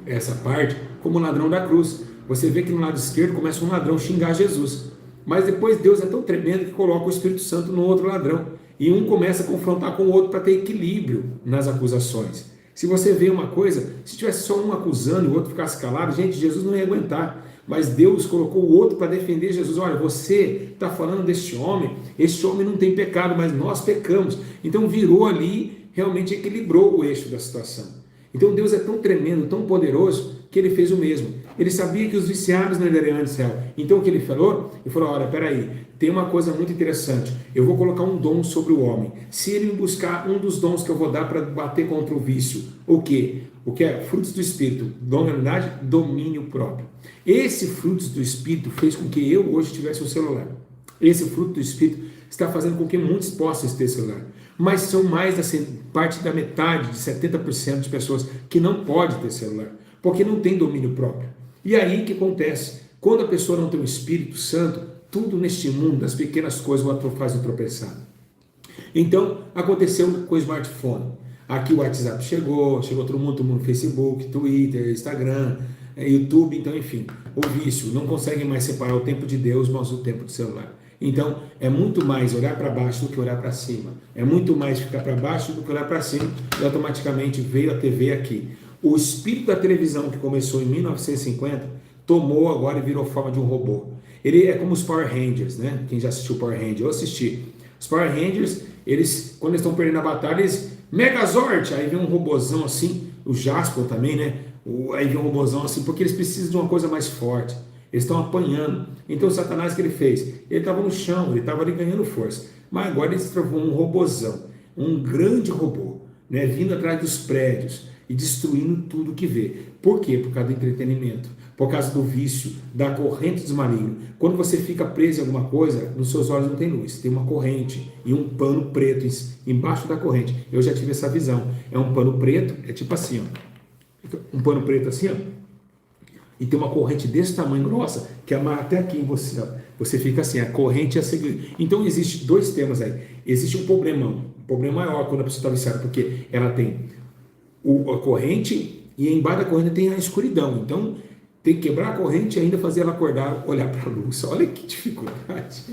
essa parte como o ladrão da cruz. Você vê que no lado esquerdo começa um ladrão a xingar Jesus, mas depois Deus é tão tremendo que coloca o Espírito Santo no outro ladrão, e um começa a confrontar com o outro para ter equilíbrio nas acusações. Se você vê uma coisa, se tivesse só um acusando e o outro ficasse calado, gente, Jesus não ia aguentar. Mas Deus colocou o outro para defender Jesus. Olha, você está falando deste homem, este homem não tem pecado, mas nós pecamos. Então virou ali, realmente equilibrou o eixo da situação. Então Deus é tão tremendo, tão poderoso, que ele fez o mesmo. Ele sabia que os viciados não herdariam o céu. Então o que ele falou? Ele falou, olha, peraí, tem uma coisa muito interessante. Eu vou colocar um dom sobre o homem. Se ele me buscar um dos dons que eu vou dar para bater contra o vício, o quê? O que é? Frutos do Espírito. Dom, na verdade, domínio próprio. Esse frutos do Espírito fez com que eu hoje tivesse um celular. Esse fruto do Espírito está fazendo com que muitos possam ter celular. Mas são mais da parte da metade, de 70% de pessoas que não pode ter celular, porque não tem domínio próprio. E aí o que acontece? Quando a pessoa não tem o Espírito Santo, tudo neste mundo, as pequenas coisas faz o tropeçar. Então, aconteceu com o smartphone. Aqui o WhatsApp chegou todo mundo no Facebook, Twitter, Instagram, YouTube, então enfim, o vício, não consegue mais separar o tempo de Deus, mas o tempo do celular. Então, é muito mais olhar para baixo do que olhar para cima. É muito mais ficar para baixo do que olhar para cima, e automaticamente veio a TV aqui. O espírito da televisão, que começou em 1950, tomou agora e virou forma de um robô. Ele é como os Power Rangers, né? Quem já assistiu Power Rangers? Eu assisti. Os Power Rangers, eles, quando eles estão perdendo a batalha, eles... Megazord! Aí vem um robôzão assim, o Jasper também, né? Aí vem um robôzão assim, porque eles precisam de uma coisa mais forte. Eles estão apanhando. Então o Satanás, o que ele fez? Ele estava no chão, ele estava ali ganhando força. Mas agora ele se transformou um robôzão, um grande robô, né? Vindo atrás dos prédios e destruindo tudo que vê. Por quê? Por causa do entretenimento, por causa do vício, da corrente dos malignos. Quando você fica preso em alguma coisa, nos seus olhos não tem luz, tem uma corrente e um pano preto embaixo da corrente. Eu já tive essa visão. É um pano preto, é tipo assim, ó. Um pano preto assim, ó. E tem uma corrente desse tamanho grossa, que amarra até aqui em você, ó. Você fica assim, a corrente é a seguinte. Então existe dois temas aí. Existe um problemão. Um problema maior quando a pessoa está viciada, porque ela tem a corrente e embaixo da corrente tem a escuridão. Então tem que quebrar a corrente e ainda fazer ela acordar, olhar para a luz. Olha que dificuldade.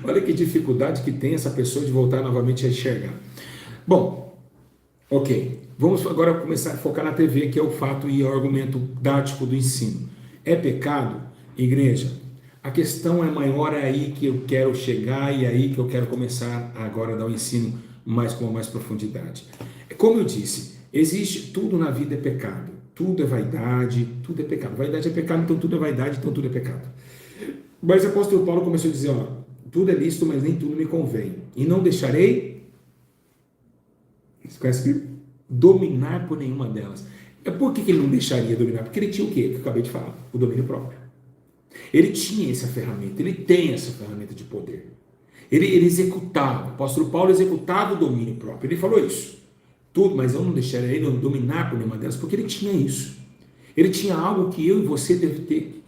Olha que dificuldade que tem essa pessoa de voltar novamente a enxergar. Bom, ok. Vamos agora começar a focar na TV, que é o fato e o argumento dático do ensino. É pecado, igreja? A questão é maior, é aí que eu quero chegar e é aí que eu quero começar agora a dar o ensino com mais profundidade. Como eu disse, existe tudo na vida é pecado. Tudo é vaidade, tudo é pecado. Vaidade é pecado, então tudo é vaidade, então tudo é pecado. Mas o apóstolo Paulo começou a dizer, ó, tudo é lícito, mas nem tudo me convém. E não deixarei, você conhece, dominar por nenhuma delas. Por que ele não deixaria dominar? Porque ele tinha o quê? Que eu acabei de falar, o domínio próprio. Ele tinha essa ferramenta, ele tem essa ferramenta de poder. Ele executava, o apóstolo Paulo executava o domínio próprio. Ele falou isso. Tudo, mas eu não deixaria ele dominar por nenhuma delas, porque ele tinha isso. Ele tinha algo que eu e você deve ter.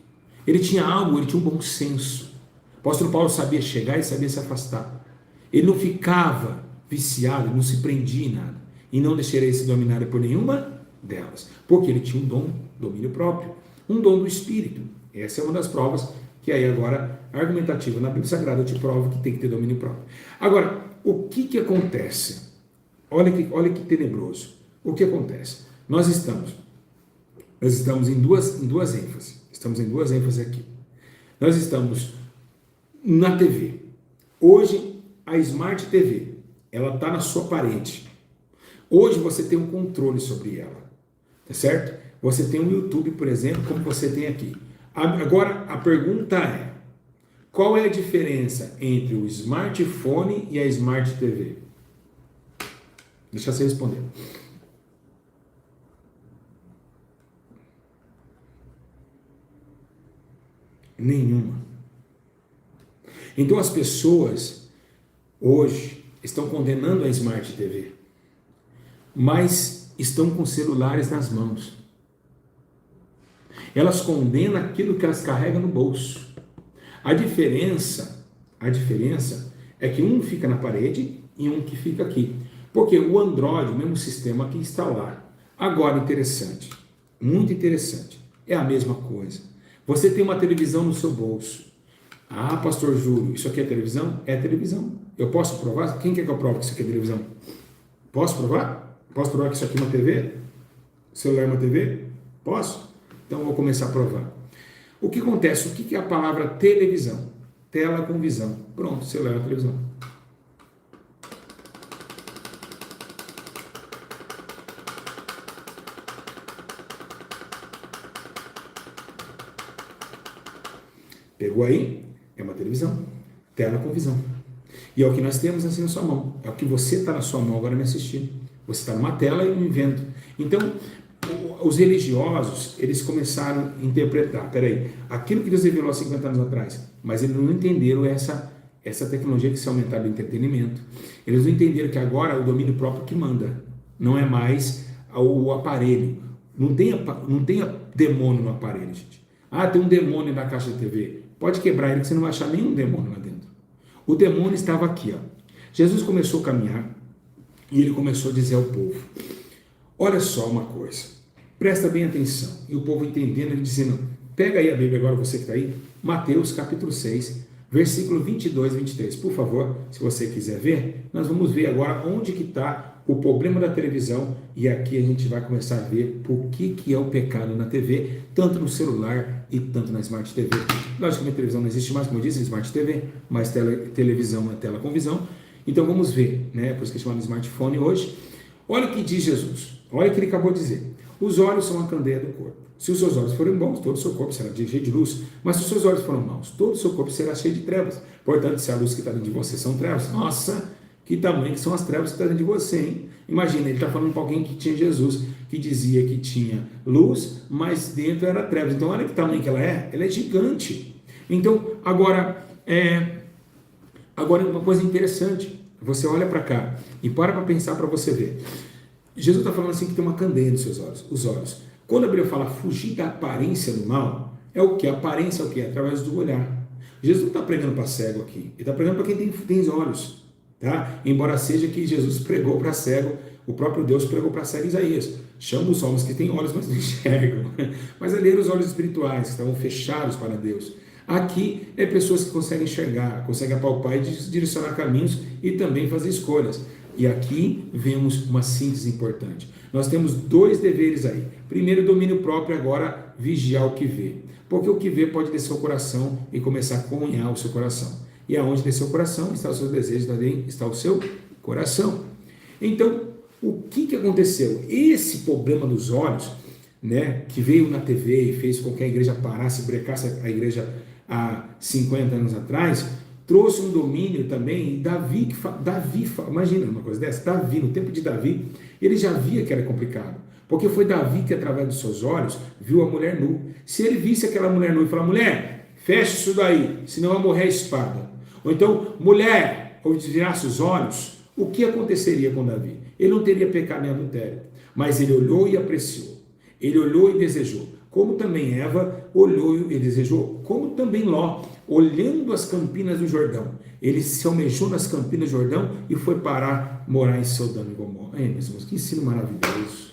Ele tinha algo, ele tinha um bom senso. O apóstolo Paulo sabia chegar e sabia se afastar. Ele não ficava viciado, ele não se prendia em nada. E não deixaria se dominar por nenhuma delas, porque ele tinha um dom, domínio próprio, um dom do Espírito. Essa é uma das provas que aí agora, argumentativa na Bíblia Sagrada, eu te provo que tem que ter domínio próprio. Agora, o que acontece? Olha que tenebroso. O que acontece? Nós estamos em duas ênfases. Estamos em duas ênfases aqui. Nós estamos na TV. Hoje, a Smart TV, ela está na sua parede. Hoje você tem um controle sobre ela, tá certo? Você tem um YouTube, por exemplo, como você tem aqui. Agora, a pergunta é, qual é a diferença entre o smartphone e a Smart TV? Deixa você responder. Nenhuma. Então as pessoas hoje estão condenando a Smart TV, mas estão com celulares nas mãos. Elas condenam aquilo que elas carregam no bolso. A diferença é que um fica na parede e um que fica aqui. Porque o Android, o mesmo sistema aqui, está lá. Agora, interessante, muito interessante, é a mesma coisa. Você tem uma televisão no seu bolso. Ah, pastor Júlio, isso aqui é televisão? É televisão. Eu posso provar? Quem quer que eu prove que isso aqui é televisão? Posso provar? Posso provar que isso aqui é uma TV? O celular é uma TV? Posso? Então eu vou começar a provar. O que acontece? O que é a palavra televisão? Tela com visão. Pronto, celular é uma televisão. Pegou aí? É uma televisão. Tela com visão. E é o que nós temos assim na sua mão. É o que você está na sua mão agora me assistindo. Você está numa tela e me vendo. Então, os religiosos, eles começaram a interpretar, peraí, aquilo que Deus revelou há 50 anos atrás, mas eles não entenderam essa tecnologia que se aumentar do entretenimento. Eles não entenderam que agora é o domínio próprio que manda. Não é mais o aparelho. Não tem demônio no aparelho, gente. Ah, tem um demônio na caixa de TV. Pode quebrar ele que você não vai achar nenhum demônio lá dentro. O demônio estava aqui, ó. Jesus começou a caminhar e ele começou a dizer ao povo, olha só uma coisa, presta bem atenção. E o povo entendendo, ele dizendo, pega aí a Bíblia agora, você que está aí, Mateus capítulo 6, versículo 22 e 23. Por favor, se você quiser ver, nós vamos ver agora onde que está o problema da televisão, e aqui a gente vai começar a ver por que é o pecado na TV, tanto no celular e tanto na Smart TV. Logicamente a televisão não existe mais, como eu disse, Smart TV, mas televisão é tela com visão. Então vamos ver, né? Por isso que é chamado smartphone hoje. Olha o que diz Jesus, olha o que ele acabou de dizer. Os olhos são a candeia do corpo. Se os seus olhos forem bons, todo o seu corpo será cheio de luz. Mas se os seus olhos forem maus, todo o seu corpo será cheio de trevas. Portanto, se a luz que está dentro de você são trevas, nossa, que tamanho que são as trevas que estão dentro de você, hein? Imagina, ele está falando para alguém que tinha Jesus, que dizia que tinha luz, mas dentro era trevas. Então, olha que tamanho que ela é gigante. Então, agora uma coisa interessante, você olha para cá e para pensar para você ver. Jesus está falando assim que tem uma candeia nos seus olhos, os olhos. Quando a Bíblia fala fugir da aparência do mal, é o que? A aparência é o que? Através do olhar. Jesus não está pregando para cego aqui, ele está pregando para quem tem olhos. Tá? Embora seja que Jesus pregou para cego, o próprio Deus pregou para cego Isaías. Chama os homens que têm olhos, mas não enxergam. Mas ali eram os olhos espirituais, que estavam fechados para Deus. Aqui é pessoas que conseguem enxergar, conseguem apalpar e direcionar caminhos e também fazer escolhas. E aqui vemos uma síntese importante. Nós temos dois deveres aí. Primeiro, domínio próprio, agora vigiar o que vê. Porque o que vê pode descer o coração e começar a cunhar o seu coração. E aonde tem seu coração, está os seus desejos, também está o seu coração. Então, o que aconteceu? Esse problema dos olhos, né, que veio na TV e fez com que a igreja parasse, brecasse a igreja há 50 anos atrás, trouxe um domínio também. E Davi, imagina uma coisa dessa, Davi, no tempo de Davi, ele já via que era complicado. Porque foi Davi que, através dos seus olhos, viu a mulher nu. Se ele visse aquela mulher nu e falar, mulher, fecha isso daí, senão vai morrer a espada. Ou então, mulher, ou desvirasse os olhos, o que aconteceria com Davi? Ele não teria pecado em adultério, mas ele olhou e apreciou, ele olhou e desejou, como também Eva olhou e desejou, como também Ló, olhando as campinas do Jordão, ele se almejou nas campinas do Jordão e foi morar em Sodoma e Gomorra. Meus irmãos, que ensino maravilhoso!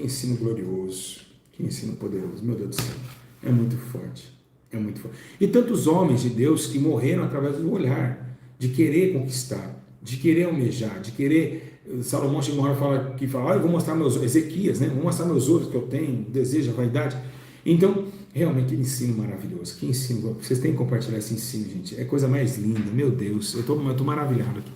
ensino glorioso, que ensino poderoso, meu Deus do céu, é muito forte, é muito forte. E tantos homens de Deus que morreram através do olhar, de querer conquistar, de querer almejar, de querer. Salomão chega uma hora que fala, eu vou mostrar meus, Ezequias, né? Vou mostrar meus ouros que eu tenho, desejo, a vaidade. Então, realmente, que ensino maravilhoso, que ensino, vocês têm que compartilhar esse ensino, gente, é coisa mais linda, meu Deus, eu estou maravilhado aqui.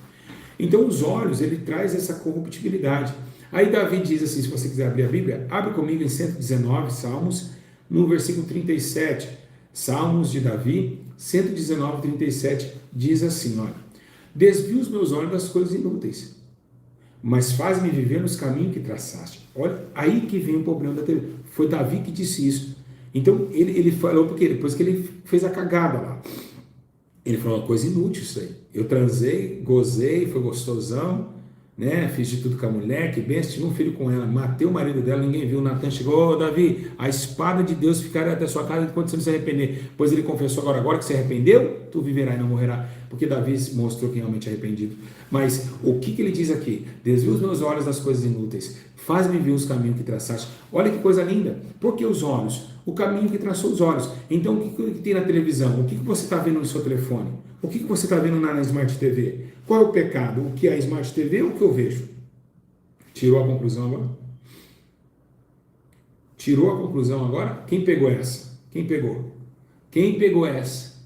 Então, os olhos, ele traz essa corruptibilidade. Aí Davi diz assim, se você quiser abrir a Bíblia, abre comigo em 119 Salmos, no versículo 37, Salmos de Davi, 119, 37, diz assim, olha, desvia os meus olhos das coisas inúteis, mas faz-me viver nos caminhos que traçaste. Olha, aí que vem o problema da TV. Foi Davi que disse isso. Então, ele falou, porque depois que ele fez a cagada lá, ele falou uma coisa inútil isso aí. Eu transei, gozei, foi gostosão, né? Fiz de tudo com a mulher, que benção, tive um filho com ela, matei o marido dela, ninguém viu. Natan chegou, Davi, a espada de Deus ficará até a sua casa enquanto você não se arrepender. Pois ele confessou agora que se arrependeu, tu viverás e não morrerá. Porque Davi mostrou que realmente é arrependido. Mas o que ele diz aqui? Desvia os meus olhos das coisas inúteis, faz-me ver os caminhos que traçaste. Olha que coisa linda. Por que os olhos? O caminho que traçou os olhos. Então, o que tem na televisão? O que você está vendo no seu telefone? O que você está vendo na Smart TV? Qual é o pecado? O que é a Smart TV ou o que eu vejo? Tirou a conclusão agora? Tirou a conclusão agora? Quem pegou essa? Quem pegou? Quem pegou essa?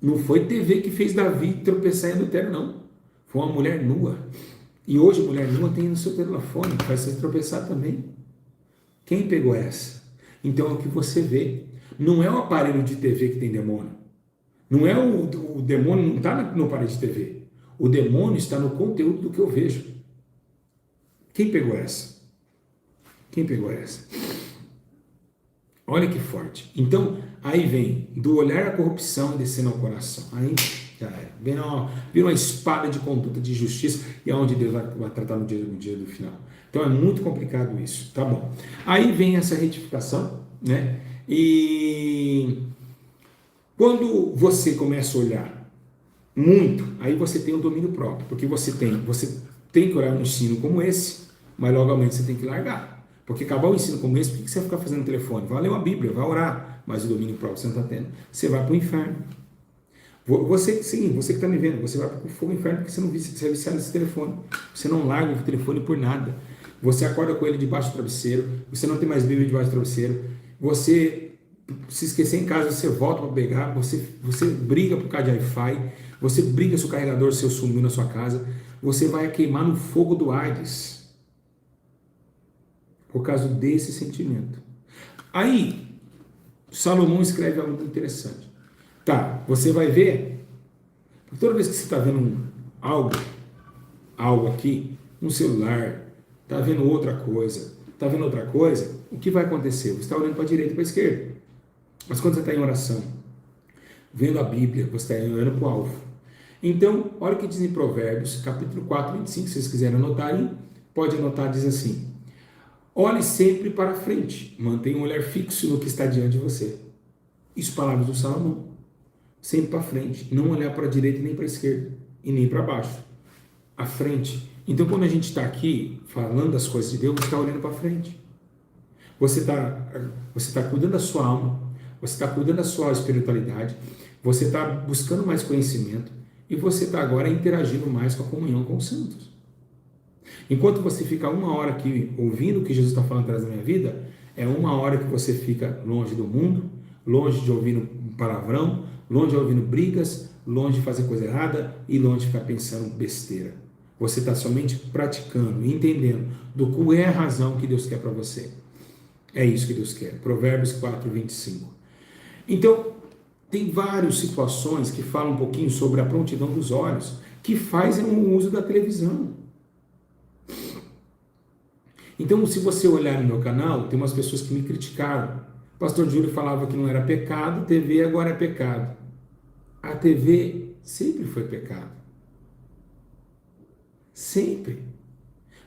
Não foi TV que fez Davi tropeçar em adultério, não. Foi uma mulher nua. E hoje a mulher nua tem no seu telefone, faz você tropeçar também. Quem pegou essa? Então é o que você vê. Não é o aparelho de TV que tem demônio. Não é o demônio, não está no aparelho de TV. O demônio está no conteúdo do que eu vejo. Quem pegou essa? Quem pegou essa? Olha que forte. Então, aí vem do olhar a corrupção e descendo ao coração. Aí já é. Vira uma espada de conduta de justiça e é onde Deus vai tratar no dia do final. Então é muito complicado isso. Tá bom. Aí vem essa retificação, né? E quando você começa a olhar muito, aí você tem o domínio próprio, porque você tem que olhar um ensino como esse, mas logo você tem que largar. Porque acabar o ensino como esse, por que você vai ficar fazendo telefone? Vai ler uma Bíblia, vai orar, mas o domínio próprio você não está tendo. Você vai para o inferno. Você que está me vendo, você vai para o fogo do inferno porque você não você é viciado nesse telefone. Você não larga o telefone por nada. Você acorda com ele debaixo do travesseiro, você não tem mais Bíblia debaixo do travesseiro, você se esquecer em casa, você volta para pegar, você briga por causa de Wi-Fi, você briga se o carregador seu sumiu na sua casa, você vai queimar no fogo do Hades por causa desse sentimento. Aí, Salomão escreve algo interessante. Tá, você vai ver, toda vez que você está vendo algo aqui, um celular, está vendo outra coisa, o que vai acontecer? Você está olhando para a direita e para a esquerda. Mas quando você está em oração, vendo a Bíblia, você está olhando para o alvo. Então, olha o que diz em Provérbios, capítulo 4, 25, se vocês quiserem anotar aí, pode anotar, diz assim: olhe sempre para frente, mantenha um olhar fixo no que está diante de você. Isso, palavras do Salomão. Sempre para frente, não olhar para a direita nem para a esquerda, e nem para baixo, à frente. Então, quando a gente está aqui falando das coisas de Deus, você está olhando para frente. Você está cuidando da sua alma, você está cuidando da sua espiritualidade, você está buscando mais conhecimento e você está agora interagindo mais com a comunhão com os santos. Enquanto você fica uma hora aqui ouvindo o que Jesus está falando atrás da minha vida, é uma hora que você fica longe do mundo, longe de ouvir um palavrão, longe de ouvir brigas, longe de fazer coisa errada e longe de ficar pensando besteira. Você está somente praticando, entendendo do qual é a razão que Deus quer para você. É isso que Deus quer. Provérbios 4, 25. Então, tem várias situações que falam um pouquinho sobre a prontidão dos olhos, que fazem o uso da televisão. Então, se você olhar no meu canal, tem umas pessoas que me criticaram. O pastor Júlio falava que não era pecado, TV agora é pecado. A TV sempre foi pecado. Sempre.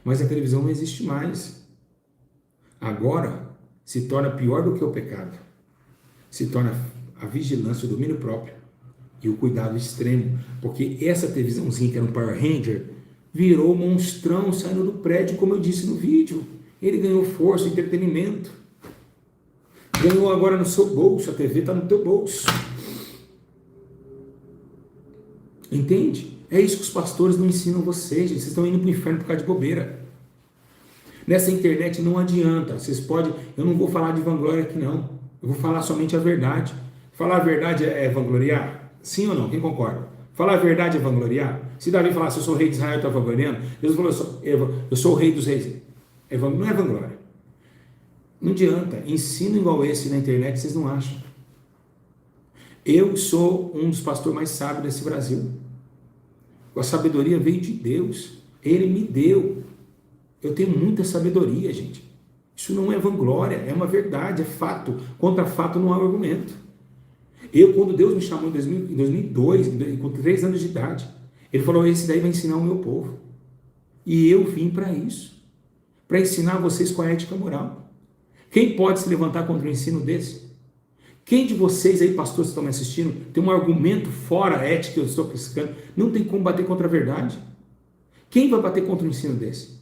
Mas a televisão não existe mais. Agora se torna pior do que o pecado. Se torna a vigilância, o domínio próprio e o cuidado extremo. Porque essa televisãozinha que era um Power Ranger virou monstrão saindo do prédio, como eu disse no vídeo. Ele ganhou força, entretenimento. Ganhou agora no seu bolso, a TV está no teu bolso. Entende? É isso que os pastores não ensinam vocês, gente. Vocês estão indo para o inferno por causa de bobeira. Nessa internet não adianta. Vocês podem. Eu não vou falar de vanglória aqui, não. Eu vou falar somente a verdade. Falar a verdade é vangloriar? Sim ou não? Quem concorda? Falar a verdade é vangloriar? Se Davi falasse, eu sou o rei de Israel, está vangloriando? Jesus falou, eu sou o rei dos reis. Não é vanglória. Não adianta. Ensino igual esse na internet, vocês não acham. Eu sou um dos pastores mais sábios desse Brasil. A sabedoria veio de Deus. Ele me deu. Eu tenho muita sabedoria, gente. Isso não é vanglória, é uma verdade, é fato. Contra fato não há argumento. Quando Deus me chamou em 2002, com 3 anos de idade, Ele falou, esse daí vai ensinar o meu povo. E eu vim para isso. Para ensinar vocês com a ética moral. Quem pode se levantar contra um ensino desse? Quem de vocês aí, pastores que estão me assistindo, tem um argumento fora a ética que eu estou criticando? Não tem como bater contra a verdade. Quem vai bater contra um ensino desse?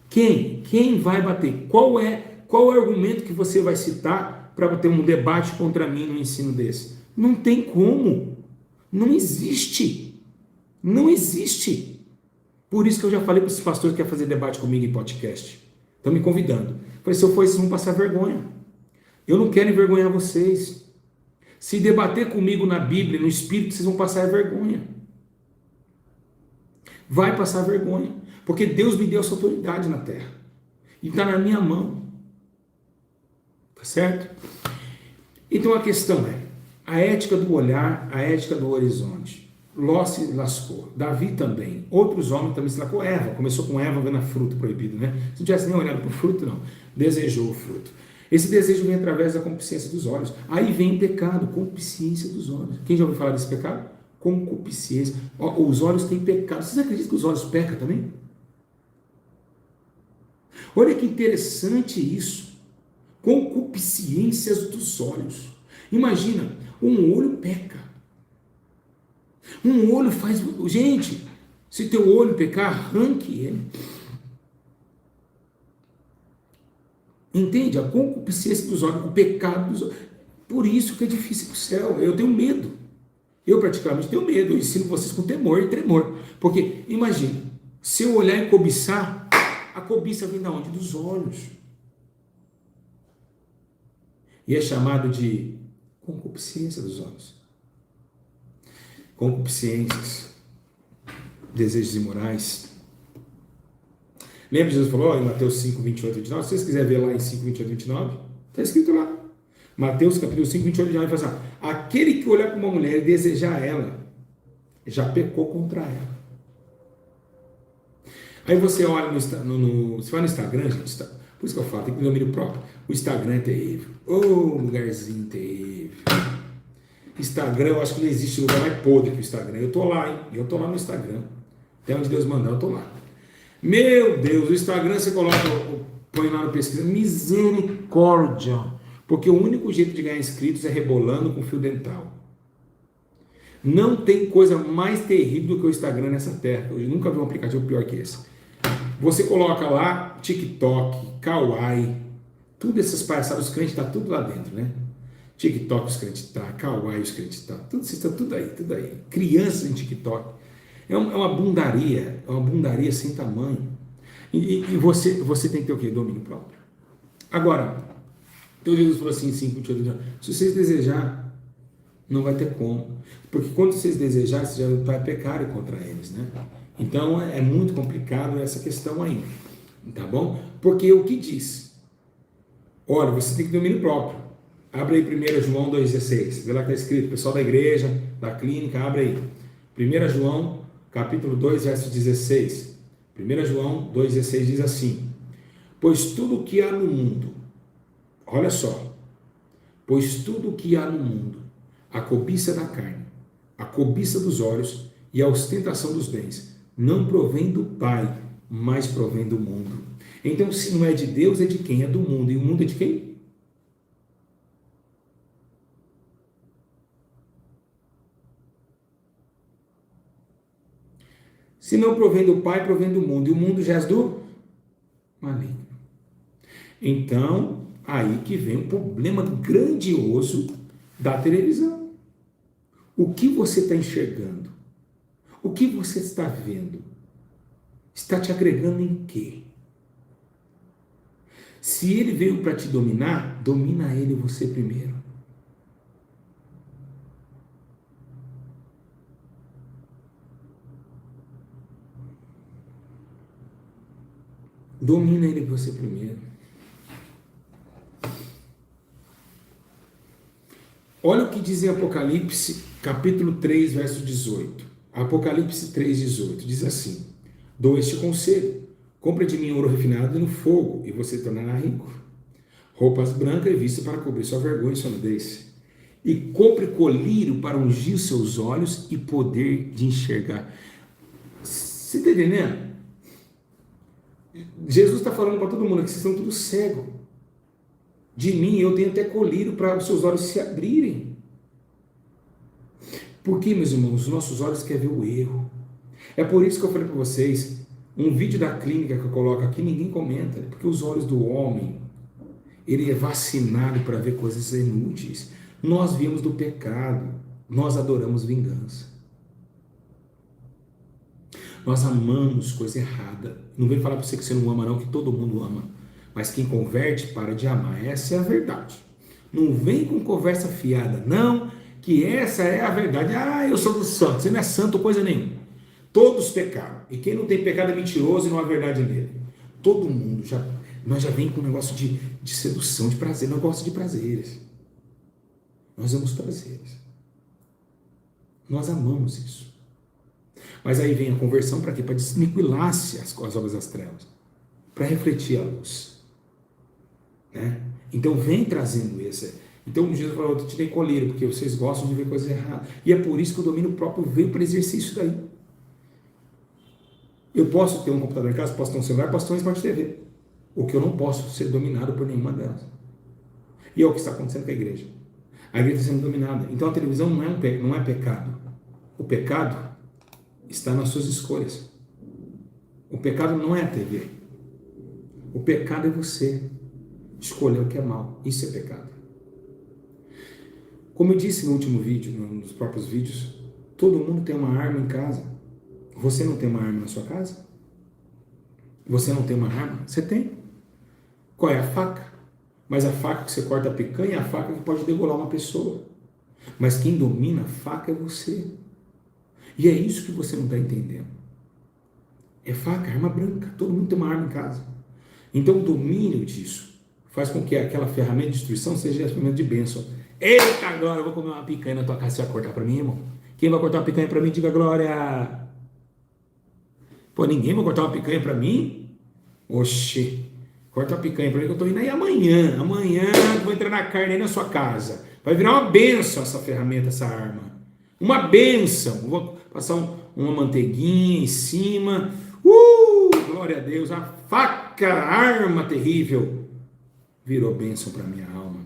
Quem vai bater? Qual é o argumento que você vai citar para ter um debate contra mim no ensino desse? Não tem como. Não existe. Não existe. Por isso que eu já falei para os pastores que querem fazer debate comigo em podcast. Estão me convidando. Falei, se eu for, vocês vão passar vergonha. Eu não quero envergonhar vocês. Se debater comigo na Bíblia, no Espírito, vocês vão passar vergonha. Vai passar vergonha. Porque Deus me deu essa autoridade na terra. E está na minha mão. Tá certo? Então a questão é, a ética do olhar, a ética do horizonte. Ló se lascou, Davi também, outros homens também se lascou. Eva, começou com Eva vendo a fruto proibido, né? Se não tivesse nem olhado para o fruto, não. Desejou o fruto. Esse desejo vem através da concupiscência dos olhos. Aí vem o pecado, concupiscência dos olhos. Quem já ouviu falar desse pecado? Concupiscência. Os olhos têm pecado. Vocês acreditam que os olhos pecam também? Olha que interessante isso. Concupiscências dos olhos. Imagina, um olho peca. Um olho faz... Gente, se teu olho pecar, arranque ele. Entende? A concupiscência dos olhos, o pecado dos olhos. Por isso que é difícil para o céu. Eu tenho medo. Eu praticamente tenho medo. Eu ensino vocês com temor e tremor. Porque, imagina, se eu olhar e cobiçar, a cobiça vem da onde? Dos olhos. E é chamado de concupiscência dos olhos. Concupiscências, desejos imorais. Lembra que Jesus falou em Mateus 5, 28, 29? Se vocês quiserem ver lá em 5, 28, 29, está escrito lá. Mateus capítulo 5, 28, 29, fala assim, aquele que olhar para uma mulher e desejar ela, já pecou contra ela. Aí você olha você vai no Instagram, gente, por isso que eu falo, tem que ter domínio próprio. O Instagram é terrível. Lugarzinho terrível. Instagram, eu acho que não existe lugar mais podre que o Instagram. Eu tô lá, hein? Eu tô lá no Instagram. Até onde Deus mandar, eu tô lá. Meu Deus, o Instagram você coloca, põe lá no pesquisa, misericórdia. Porque o único jeito de ganhar inscritos é rebolando com fio dental. Não tem coisa mais terrível do que o Instagram nessa terra. Eu nunca vi um aplicativo pior que esse. Você coloca lá TikTok, Kawaii, tudo essas palhaçadas, os crentes estão tudo lá dentro, né? TikTok os crentes estão, Kawaii os crentes estão, tudo, vocês estão tudo aí, tudo aí. Crianças em TikTok. É uma bundaria sem tamanho. E você tem que ter o quê? Domínio próprio. Agora, então Jesus falou assim, 5:28, se vocês desejar, não vai ter como. Porque quando vocês desejarem, vocês já vai pecar contra eles, né? Então é muito complicado essa questão aí. Tá bom? Porque o que diz? Olha, você tem que ter domínio próprio. Abre aí 1 João 2,16. Vê lá que está escrito, pessoal da igreja, da clínica, abre aí. 1 João, capítulo 2, verso 16. 1 João 2,16 diz assim: pois tudo o que há no mundo, olha só, pois tudo o que há no mundo, a cobiça da carne, a cobiça dos olhos e a ostentação dos bens, não provém do Pai, mas provém do mundo. Então, se não é de Deus, é de quem? É do mundo. E o mundo é de quem? Se não provém do Pai, provém do mundo. E o mundo já é do maligno. Então, aí que vem um problema grandioso da televisão. O que você está enxergando? O que você está vendo? Está te agregando em quê? Se ele veio para te dominar, domina ele você primeiro. Domina ele você primeiro. Olha o que diz em Apocalipse, capítulo 3, verso 18. Apocalipse 3, 18. Diz assim: dou este conselho, compre de mim ouro refinado no fogo, e você tornará rico. Roupas brancas e vista para cobrir sua vergonha e sua nudez. E compre colírio para ungir seus olhos e poder de enxergar. Você está entendendo? Jesus está falando para todo mundo que vocês estão tudo cego. De mim eu tenho até colírio para os seus olhos se abrirem. Porque, meus irmãos, os nossos olhos querem ver o erro. É por isso que eu falei para vocês, um vídeo da clínica que eu coloco aqui, ninguém comenta, porque os olhos do homem, ele é vacinado para ver coisas inúteis. Nós viemos do pecado, nós adoramos vingança. Nós amamos coisa errada. Não vem falar para você que você não ama não, que todo mundo ama. Mas quem converte para de amar. Essa é a verdade. Não vem com conversa fiada, não, que essa é a verdade. Ah, eu sou do santo. Você não é santo coisa nenhuma. Todos pecaram. E quem não tem pecado é mentiroso e não há verdade nele. Todo mundo nós já vem com um negócio de sedução, de prazer. Nós gostamos de prazeres. Nós amamos prazeres. Nós amamos isso. Mas aí vem a conversão para quê? Para desniquilar-se as obras das trevas. Para refletir a luz. Né? Então vem trazendo esse. Então Jesus falou: eu te dei colírio, porque vocês gostam de ver coisas erradas. E é por isso que o domínio próprio veio para exercer isso daí. Eu posso ter um computador em casa, posso ter um celular, posso ter uma Smart TV. O que eu não posso ser dominado por nenhuma delas. E é o que está acontecendo com a igreja. A igreja está sendo dominada. Então a televisão não é pecado. O pecado está nas suas escolhas. O pecado não é a TV. O pecado é você escolher o que é mal. Isso é pecado. Como eu disse no último vídeo, nos próprios vídeos, todo mundo tem uma arma em casa. Você não tem uma arma na sua casa? Você não tem uma arma? Você tem. Qual é a faca? Mas a faca que você corta a picanha é a faca que pode degolar uma pessoa. Mas quem domina a faca é você. E é isso que você não está entendendo. É faca, arma branca. Todo mundo tem uma arma em casa. Então o domínio disso faz com que aquela ferramenta de destruição seja a ferramenta de bênção. Eita, agora eu vou comer uma picanha na tua casa. Você vai cortar para mim, irmão? Quem vai cortar uma picanha para mim? Diga glória. Pô, ninguém vai cortar uma picanha para mim? Oxê. Corta uma picanha para mim que eu estou indo aí amanhã. Amanhã eu vou entrar na carne aí na sua casa. Vai virar uma bênção essa ferramenta, essa arma. Uma bênção. Vou passar uma manteiguinha em cima. Glória a Deus. A faca, arma terrível, virou bênção para minha alma.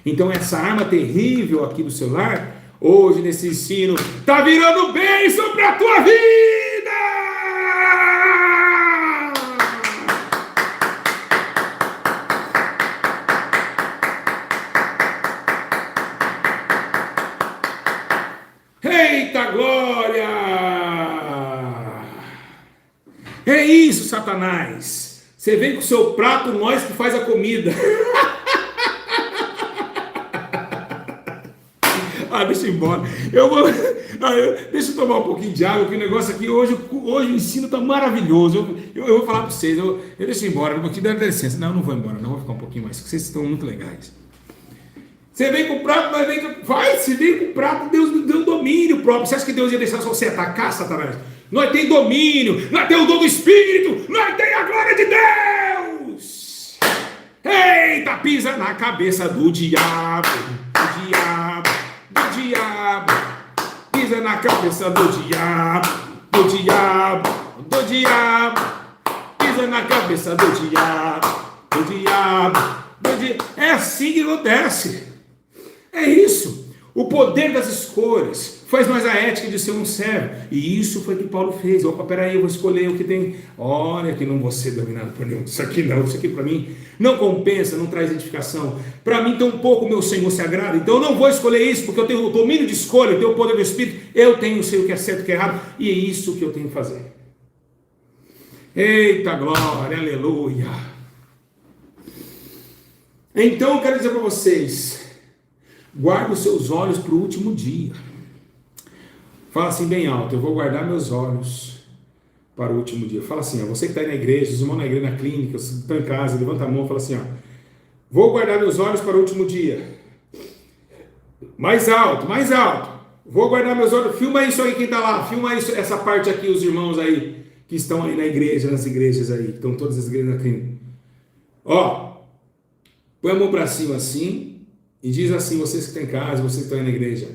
Então essa arma terrível aqui do celular, hoje nesse ensino, está virando bênção para a tua vida. Eita glória! É isso, Satanás. Você vem com o seu prato, nós que faz a comida. Deixa eu ir embora. Deixa eu tomar um pouquinho de água, que o negócio aqui, hoje o ensino está maravilhoso. Eu vou falar para vocês, deixa eu ir embora, dá licença. Não, eu não vou embora, não, vou ficar um pouquinho mais, porque vocês estão muito legais. Você vem com o prato, nós vem com... se vem com o prato, Deus nos deu domínio próprio. Você acha que Deus ia deixar só você atacar, Satanás? Nós temos domínio, nós temos o dom do Espírito, nós temos a glória de Deus. Eita, pisa na cabeça do diabo, do diabo, pisa na cabeça do diabo, pisa na cabeça do diabo. É assim que acontece. É isso. O poder das escolhas. faz mais a ética de ser um servo. E isso foi o que Paulo fez. Opa, peraí, eu vou escolher o que tem. Olha que não vou ser dominado por nenhum. Isso aqui não, isso aqui para mim não compensa, não traz edificação. Para mim tampouco o meu Senhor se agrada. Então eu não vou escolher isso, porque eu tenho o domínio de escolha, eu tenho o poder do Espírito, eu tenho, sei o que é certo e o que é errado, e é isso que eu tenho que fazer. Eita glória, aleluia. Então eu quero dizer para vocês, guarda os seus olhos para o último dia. Fala assim bem alto, eu vou guardar meus olhos para o último dia. Fala assim, ó, você que está aí na igreja, os irmãos na igreja, na clínica, você está em casa, levanta a mão, fala assim, ó, vou guardar meus olhos para o último dia. Mais alto, mais alto. Vou guardar meus olhos. Filma isso aí quem está lá, filma isso, essa parte aqui, os irmãos aí, que estão aí na igreja, nas igrejas aí, que estão todas as igrejas na clínica. Ó, põe a mão para cima assim, e diz assim, vocês que estão em casa, vocês que estão aí na igreja,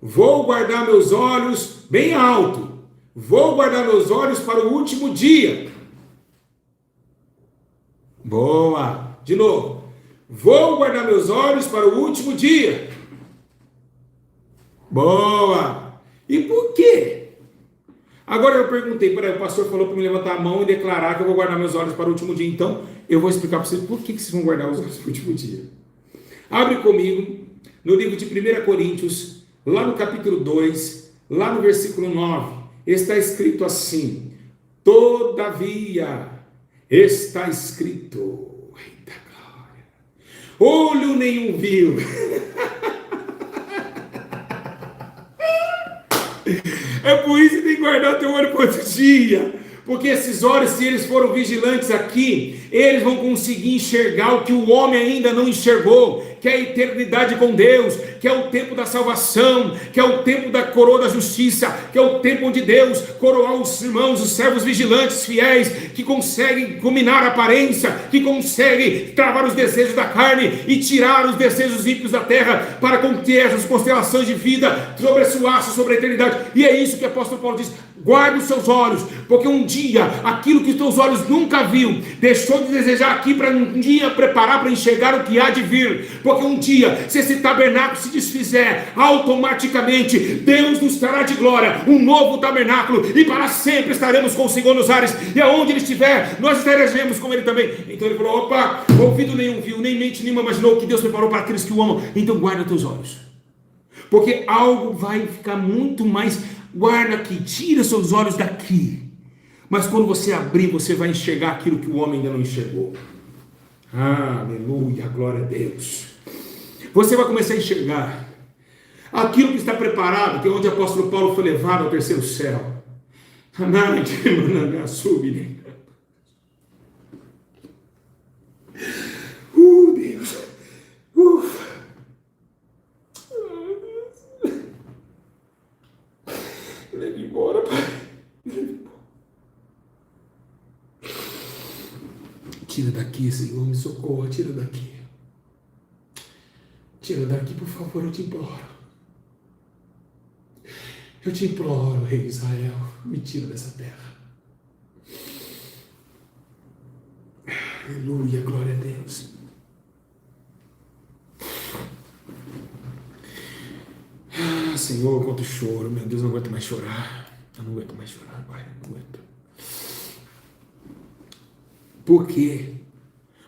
vou guardar meus olhos bem alto. Vou guardar meus olhos para o último dia. Boa. De novo. Vou guardar meus olhos para o último dia. Boa. E por quê? Agora eu perguntei, peraí, o pastor falou para me levantar a mão e declarar que eu vou guardar meus olhos para o último dia. Então, eu vou explicar para vocês por que vocês vão guardar os olhos para o último dia. Abre comigo no livro de 1 Coríntios, lá no capítulo 2, lá no versículo 9. Está escrito assim, todavia, está escrito, eita glória, olho nenhum viu, é por isso que tem que guardar o teu olho para outro dia, porque esses olhos, se eles foram vigilantes aqui, eles vão conseguir enxergar o que o homem ainda não enxergou, que é a eternidade com Deus, que é o tempo da salvação, que é o tempo da coroa da justiça, que é o tempo onde Deus coroar os irmãos, os servos vigilantes, fiéis, que conseguem dominar a aparência, que conseguem travar os desejos da carne e tirar os desejos ímpios da terra, para conter essas constelações de vida sobre esse laço, sobre a eternidade. E é isso que o apóstolo Paulo diz, guarda os seus olhos, porque um dia, aquilo que os teus olhos nunca viu, deixou de desejar aqui, para um dia preparar para enxergar o que há de vir, porque um dia, se esse tabernáculo se desfizer, automaticamente Deus nos trará de glória um novo tabernáculo, e para sempre estaremos com o Senhor nos ares, e aonde Ele estiver, nós estaremos com Ele também. Então Ele falou, opa, ouvido nenhum viu, nem mente nenhuma imaginou o que Deus preparou para aqueles que o amam. Então guarda teus olhos, porque algo vai ficar muito mais, guarda aqui, tira seus olhos daqui, mas quando você abrir, você vai enxergar aquilo que o homem ainda não enxergou. Aleluia, glória a Deus. Você vai começar a enxergar aquilo que está preparado, que é onde o apóstolo Paulo foi levado ao terceiro céu. Deus. Leve embora, Pai. Tira daqui, Senhor, me socorra, tira daqui. Tira daqui, por favor, eu te imploro. Eu te imploro, Rei de Israel, me tira dessa terra. Aleluia, glória a Deus. Senhor, quanto choro, meu Deus, não aguento mais chorar. Eu não aguento mais chorar, Pai, não aguento. Por quê?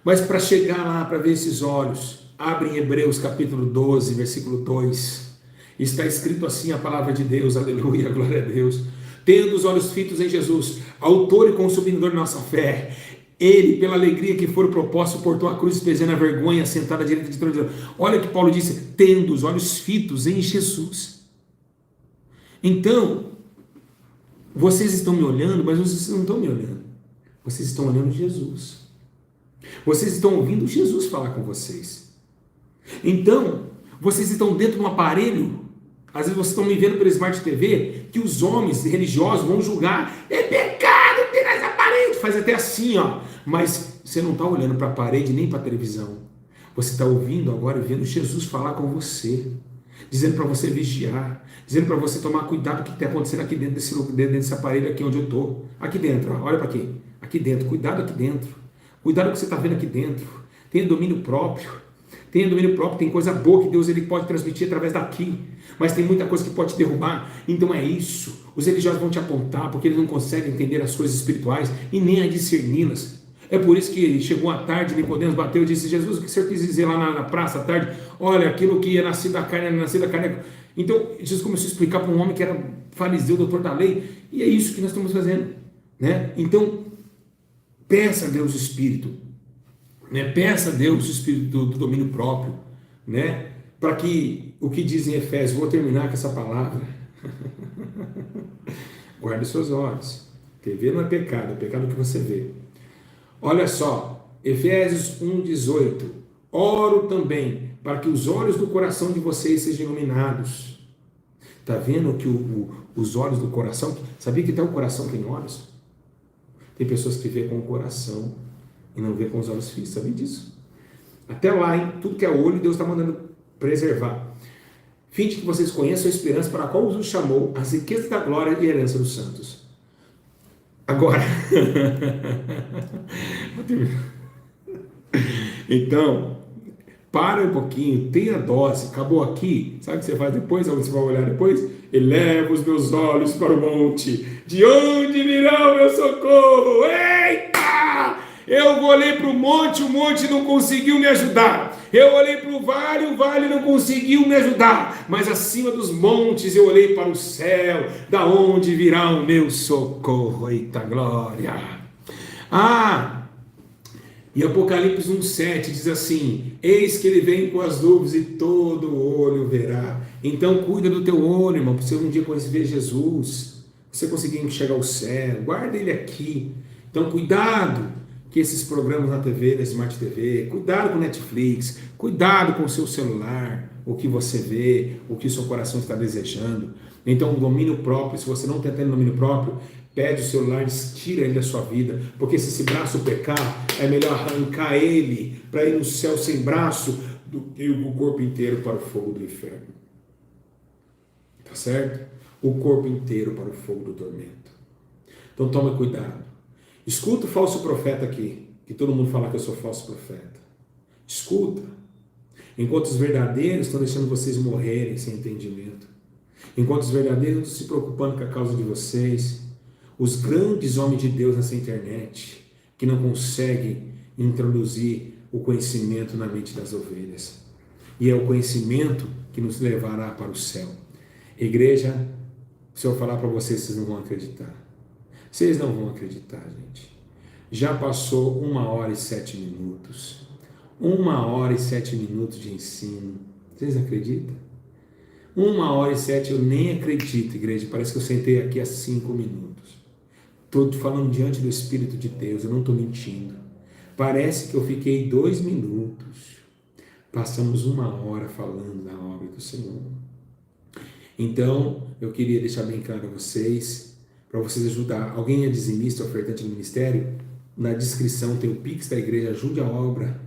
Mas para chegar lá, para ver esses olhos, abre em Hebreus capítulo 12, versículo 2. Está escrito assim a palavra de Deus, aleluia, glória a Deus. Tendo os olhos fitos em Jesus, autor e consumidor da nossa fé, Ele, pela alegria que for proposta, suportou a cruz, despejando a vergonha, sentado à direita de trono de Deus. Olha o que Paulo disse, tendo os olhos fitos em Jesus. Então, vocês estão me olhando, mas vocês não estão me olhando. Vocês estão olhando Jesus. Vocês estão ouvindo Jesus falar com vocês. Então, vocês estão dentro de um aparelho, às vezes vocês estão me vendo pela Smart TV, que os homens religiosos vão julgar, é pecado ter essa parede, faz até assim, ó. Mas você não está olhando para a parede nem para a televisão. Você está ouvindo agora e vendo Jesus falar com você, dizendo para você vigiar, dizendo para você tomar cuidado com o que está acontecendo aqui dentro desse aparelho aqui onde eu estou. Aqui dentro, ó, olha para aqui. Aqui dentro, cuidado aqui dentro. Cuidado com o que você está vendo aqui dentro. Tenha domínio próprio. Tenha domínio próprio, tem coisa boa que Deus ele pode transmitir através daqui, mas tem muita coisa que pode te derrubar. Então é isso. Os religiosos vão te apontar porque eles não conseguem entender as coisas espirituais e nem a discerni-las. É por isso que chegou à tarde, Nicodemos bateu e disse: Jesus, o que o senhor quis dizer lá na praça à tarde? Olha, aquilo que é nascido da carne, é nascido da carne. Então Jesus começou a explicar para um homem que era fariseu, doutor da lei, e é isso que nós estamos fazendo, né? Então peça a Deus o Espírito, né? Peça a Deus o Espírito do domínio próprio, né? Para que o que diz em Efésios, vou terminar com essa palavra. Guarde seus olhos. TV não é pecado que você vê. Olha só, Efésios 1,18. Oro também para que os olhos do coração de vocês sejam iluminados. Está vendo que os olhos do coração, sabia que até o coração tem olhos? Tem pessoas que vê com o coração e não vê com os olhos físicos, sabia disso? Até lá, hein? Tudo que é olho, Deus está mandando preservar. Fim de que vocês conheçam a esperança para a qual os chamou, as riquezas da glória e herança dos santos. Agora, então, para um pouquinho, tenha dose, acabou aqui, sabe o que você faz depois, onde você vai olhar depois? Eleva os meus olhos para o monte, de onde virá o meu socorro? Eita! Eu olhei para o monte não conseguiu me ajudar. Eu olhei para o vale não conseguiu me ajudar. Mas acima dos montes eu olhei para o céu, da onde virá o meu socorro? Eita glória! E Apocalipse 1,7 diz assim: eis que ele vem com as nuvens e todo olho verá. Então cuida do teu olho, irmão, para você um dia conhecer Jesus, você conseguir chegar ao céu, guarda ele aqui. Então cuidado que esses programas na TV, na Smart TV, cuidado com o Netflix, cuidado com o seu celular, o que você vê, o que o seu coração está desejando. Então o domínio próprio, se você não está tendo domínio próprio, pede o celular, tira ele da sua vida, porque se esse braço pecar, é melhor arrancar ele para ir no céu sem braço do que o corpo inteiro para o fogo do inferno. Tá certo? O corpo inteiro para o fogo do tormento. Então tome cuidado. Escuta o falso profeta aqui, que todo mundo fala que eu sou falso profeta. Escuta. Enquanto os verdadeiros estão deixando vocês morrerem sem entendimento. Enquanto os verdadeiros não estão se preocupando com a causa de vocês. Os grandes homens de Deus nessa internet, que não conseguem introduzir o conhecimento na mente das ovelhas. E é o conhecimento que nos levará para o céu. Igreja, se eu falar para vocês, vocês não vão acreditar. Vocês não vão acreditar, gente. Já passou 1h07. 1h07 de ensino. Vocês acreditam? 1h07, eu nem acredito, igreja. Parece que eu sentei aqui há 5 minutos. Estou falando diante do Espírito de Deus, eu não estou mentindo. Parece que eu fiquei 2 minutos. Passamos 1 hora falando da obra do Senhor. Então, eu queria deixar bem claro a vocês, para vocês ajudar. Alguém é dizimista, ofertante do ministério? Na descrição tem o Pix da igreja, ajude a obra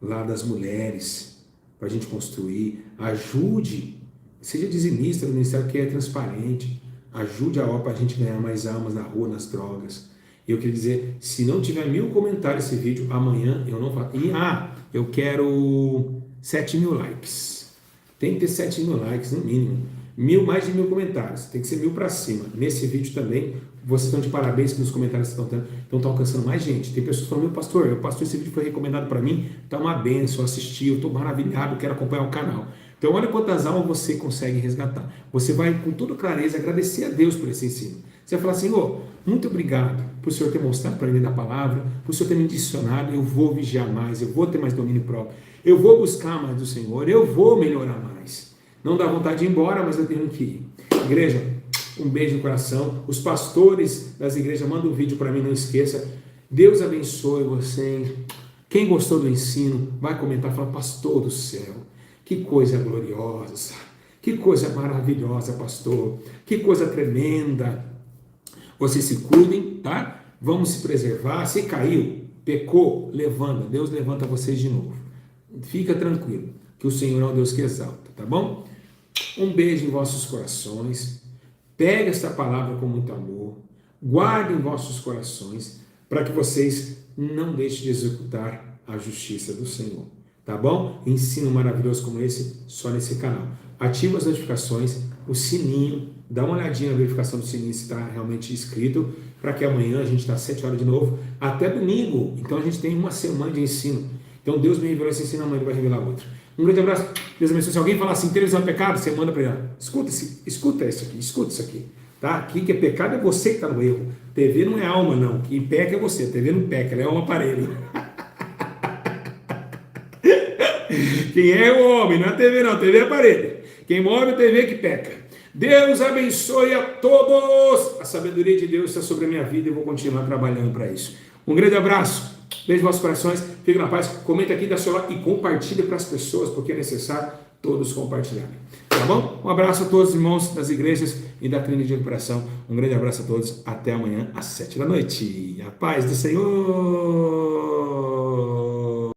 lá das mulheres, para a gente construir. Ajude, seja dizimista no ministério que é transparente. Ajude a obra para a gente ganhar mais almas na rua, nas drogas. E eu queria dizer, se não tiver 1000 comentários esse vídeo, amanhã eu não faço. E eu quero 7.000 likes. Tem que ter 7.000 likes no mínimo. Mais de 1000 comentários. Tem que ser 1000 para cima. Nesse vídeo também, vocês estão de parabéns que nos comentários estão tendo. Então está alcançando mais gente. Tem pessoas que falam: meu pastor, esse vídeo foi recomendado para mim, está uma benção, eu assisti, eu estou maravilhado, eu quero acompanhar o canal. Então olha quantas almas você consegue resgatar. Você vai com toda clareza agradecer a Deus por esse ensino. Você vai falar: Senhor, muito obrigado por o Senhor ter mostrado para mim da palavra, por o Senhor ter me direcionado, eu vou vigiar mais, eu vou ter mais domínio próprio, eu vou buscar mais do Senhor, eu vou melhorar mais. Não dá vontade de ir embora, mas eu tenho que ir. Igreja, um beijo no coração. Os pastores das igrejas, mandam um vídeo para mim, não esqueça. Deus abençoe você. Quem gostou do ensino, vai comentar, fala: pastor do céu, que coisa gloriosa, que coisa maravilhosa, pastor, que coisa tremenda. Vocês se cuidem, tá? Vamos se preservar. Se caiu, pecou, levanta. Deus levanta vocês de novo. Fica tranquilo, que o Senhor é um Deus que exalta, tá bom? Um beijo em vossos corações. Pegue esta palavra com muito amor. Guarde em vossos corações, para que vocês não deixem de executar a justiça do Senhor. tá bom? Ensino maravilhoso como esse, só nesse canal. Ativa as notificações, o sininho, dá uma olhadinha na verificação do sininho se está realmente inscrito, para que amanhã a gente está às 7 horas de novo, até domingo. Então a gente tem uma semana de ensino. Então Deus me revelou esse ensino, amanhã Ele vai revelar outro. Um grande abraço, Deus abençoe. Se alguém falar assim, televisão é pecado, você manda para ele, escuta isso aqui. Tá? Aqui que é pecado é você que está no erro. TV não é alma, não. Quem peca é você. TV não peca, ela é um aparelho. Quem é o homem, não é TV não, TV é aparelho. Quem move a TV que peca. Deus abençoe a todos. A sabedoria de Deus está sobre a minha vida e eu vou continuar trabalhando para isso. Um grande abraço. Beijo nos vossos corações. Fique na paz. Comenta aqui, dá seu like e compartilha para as pessoas, porque é necessário todos compartilharem. Tá bom? Um abraço a todos os irmãos das igrejas e da clínica de recuperação. Um grande abraço a todos. Até amanhã às 7 da noite. A paz do Senhor.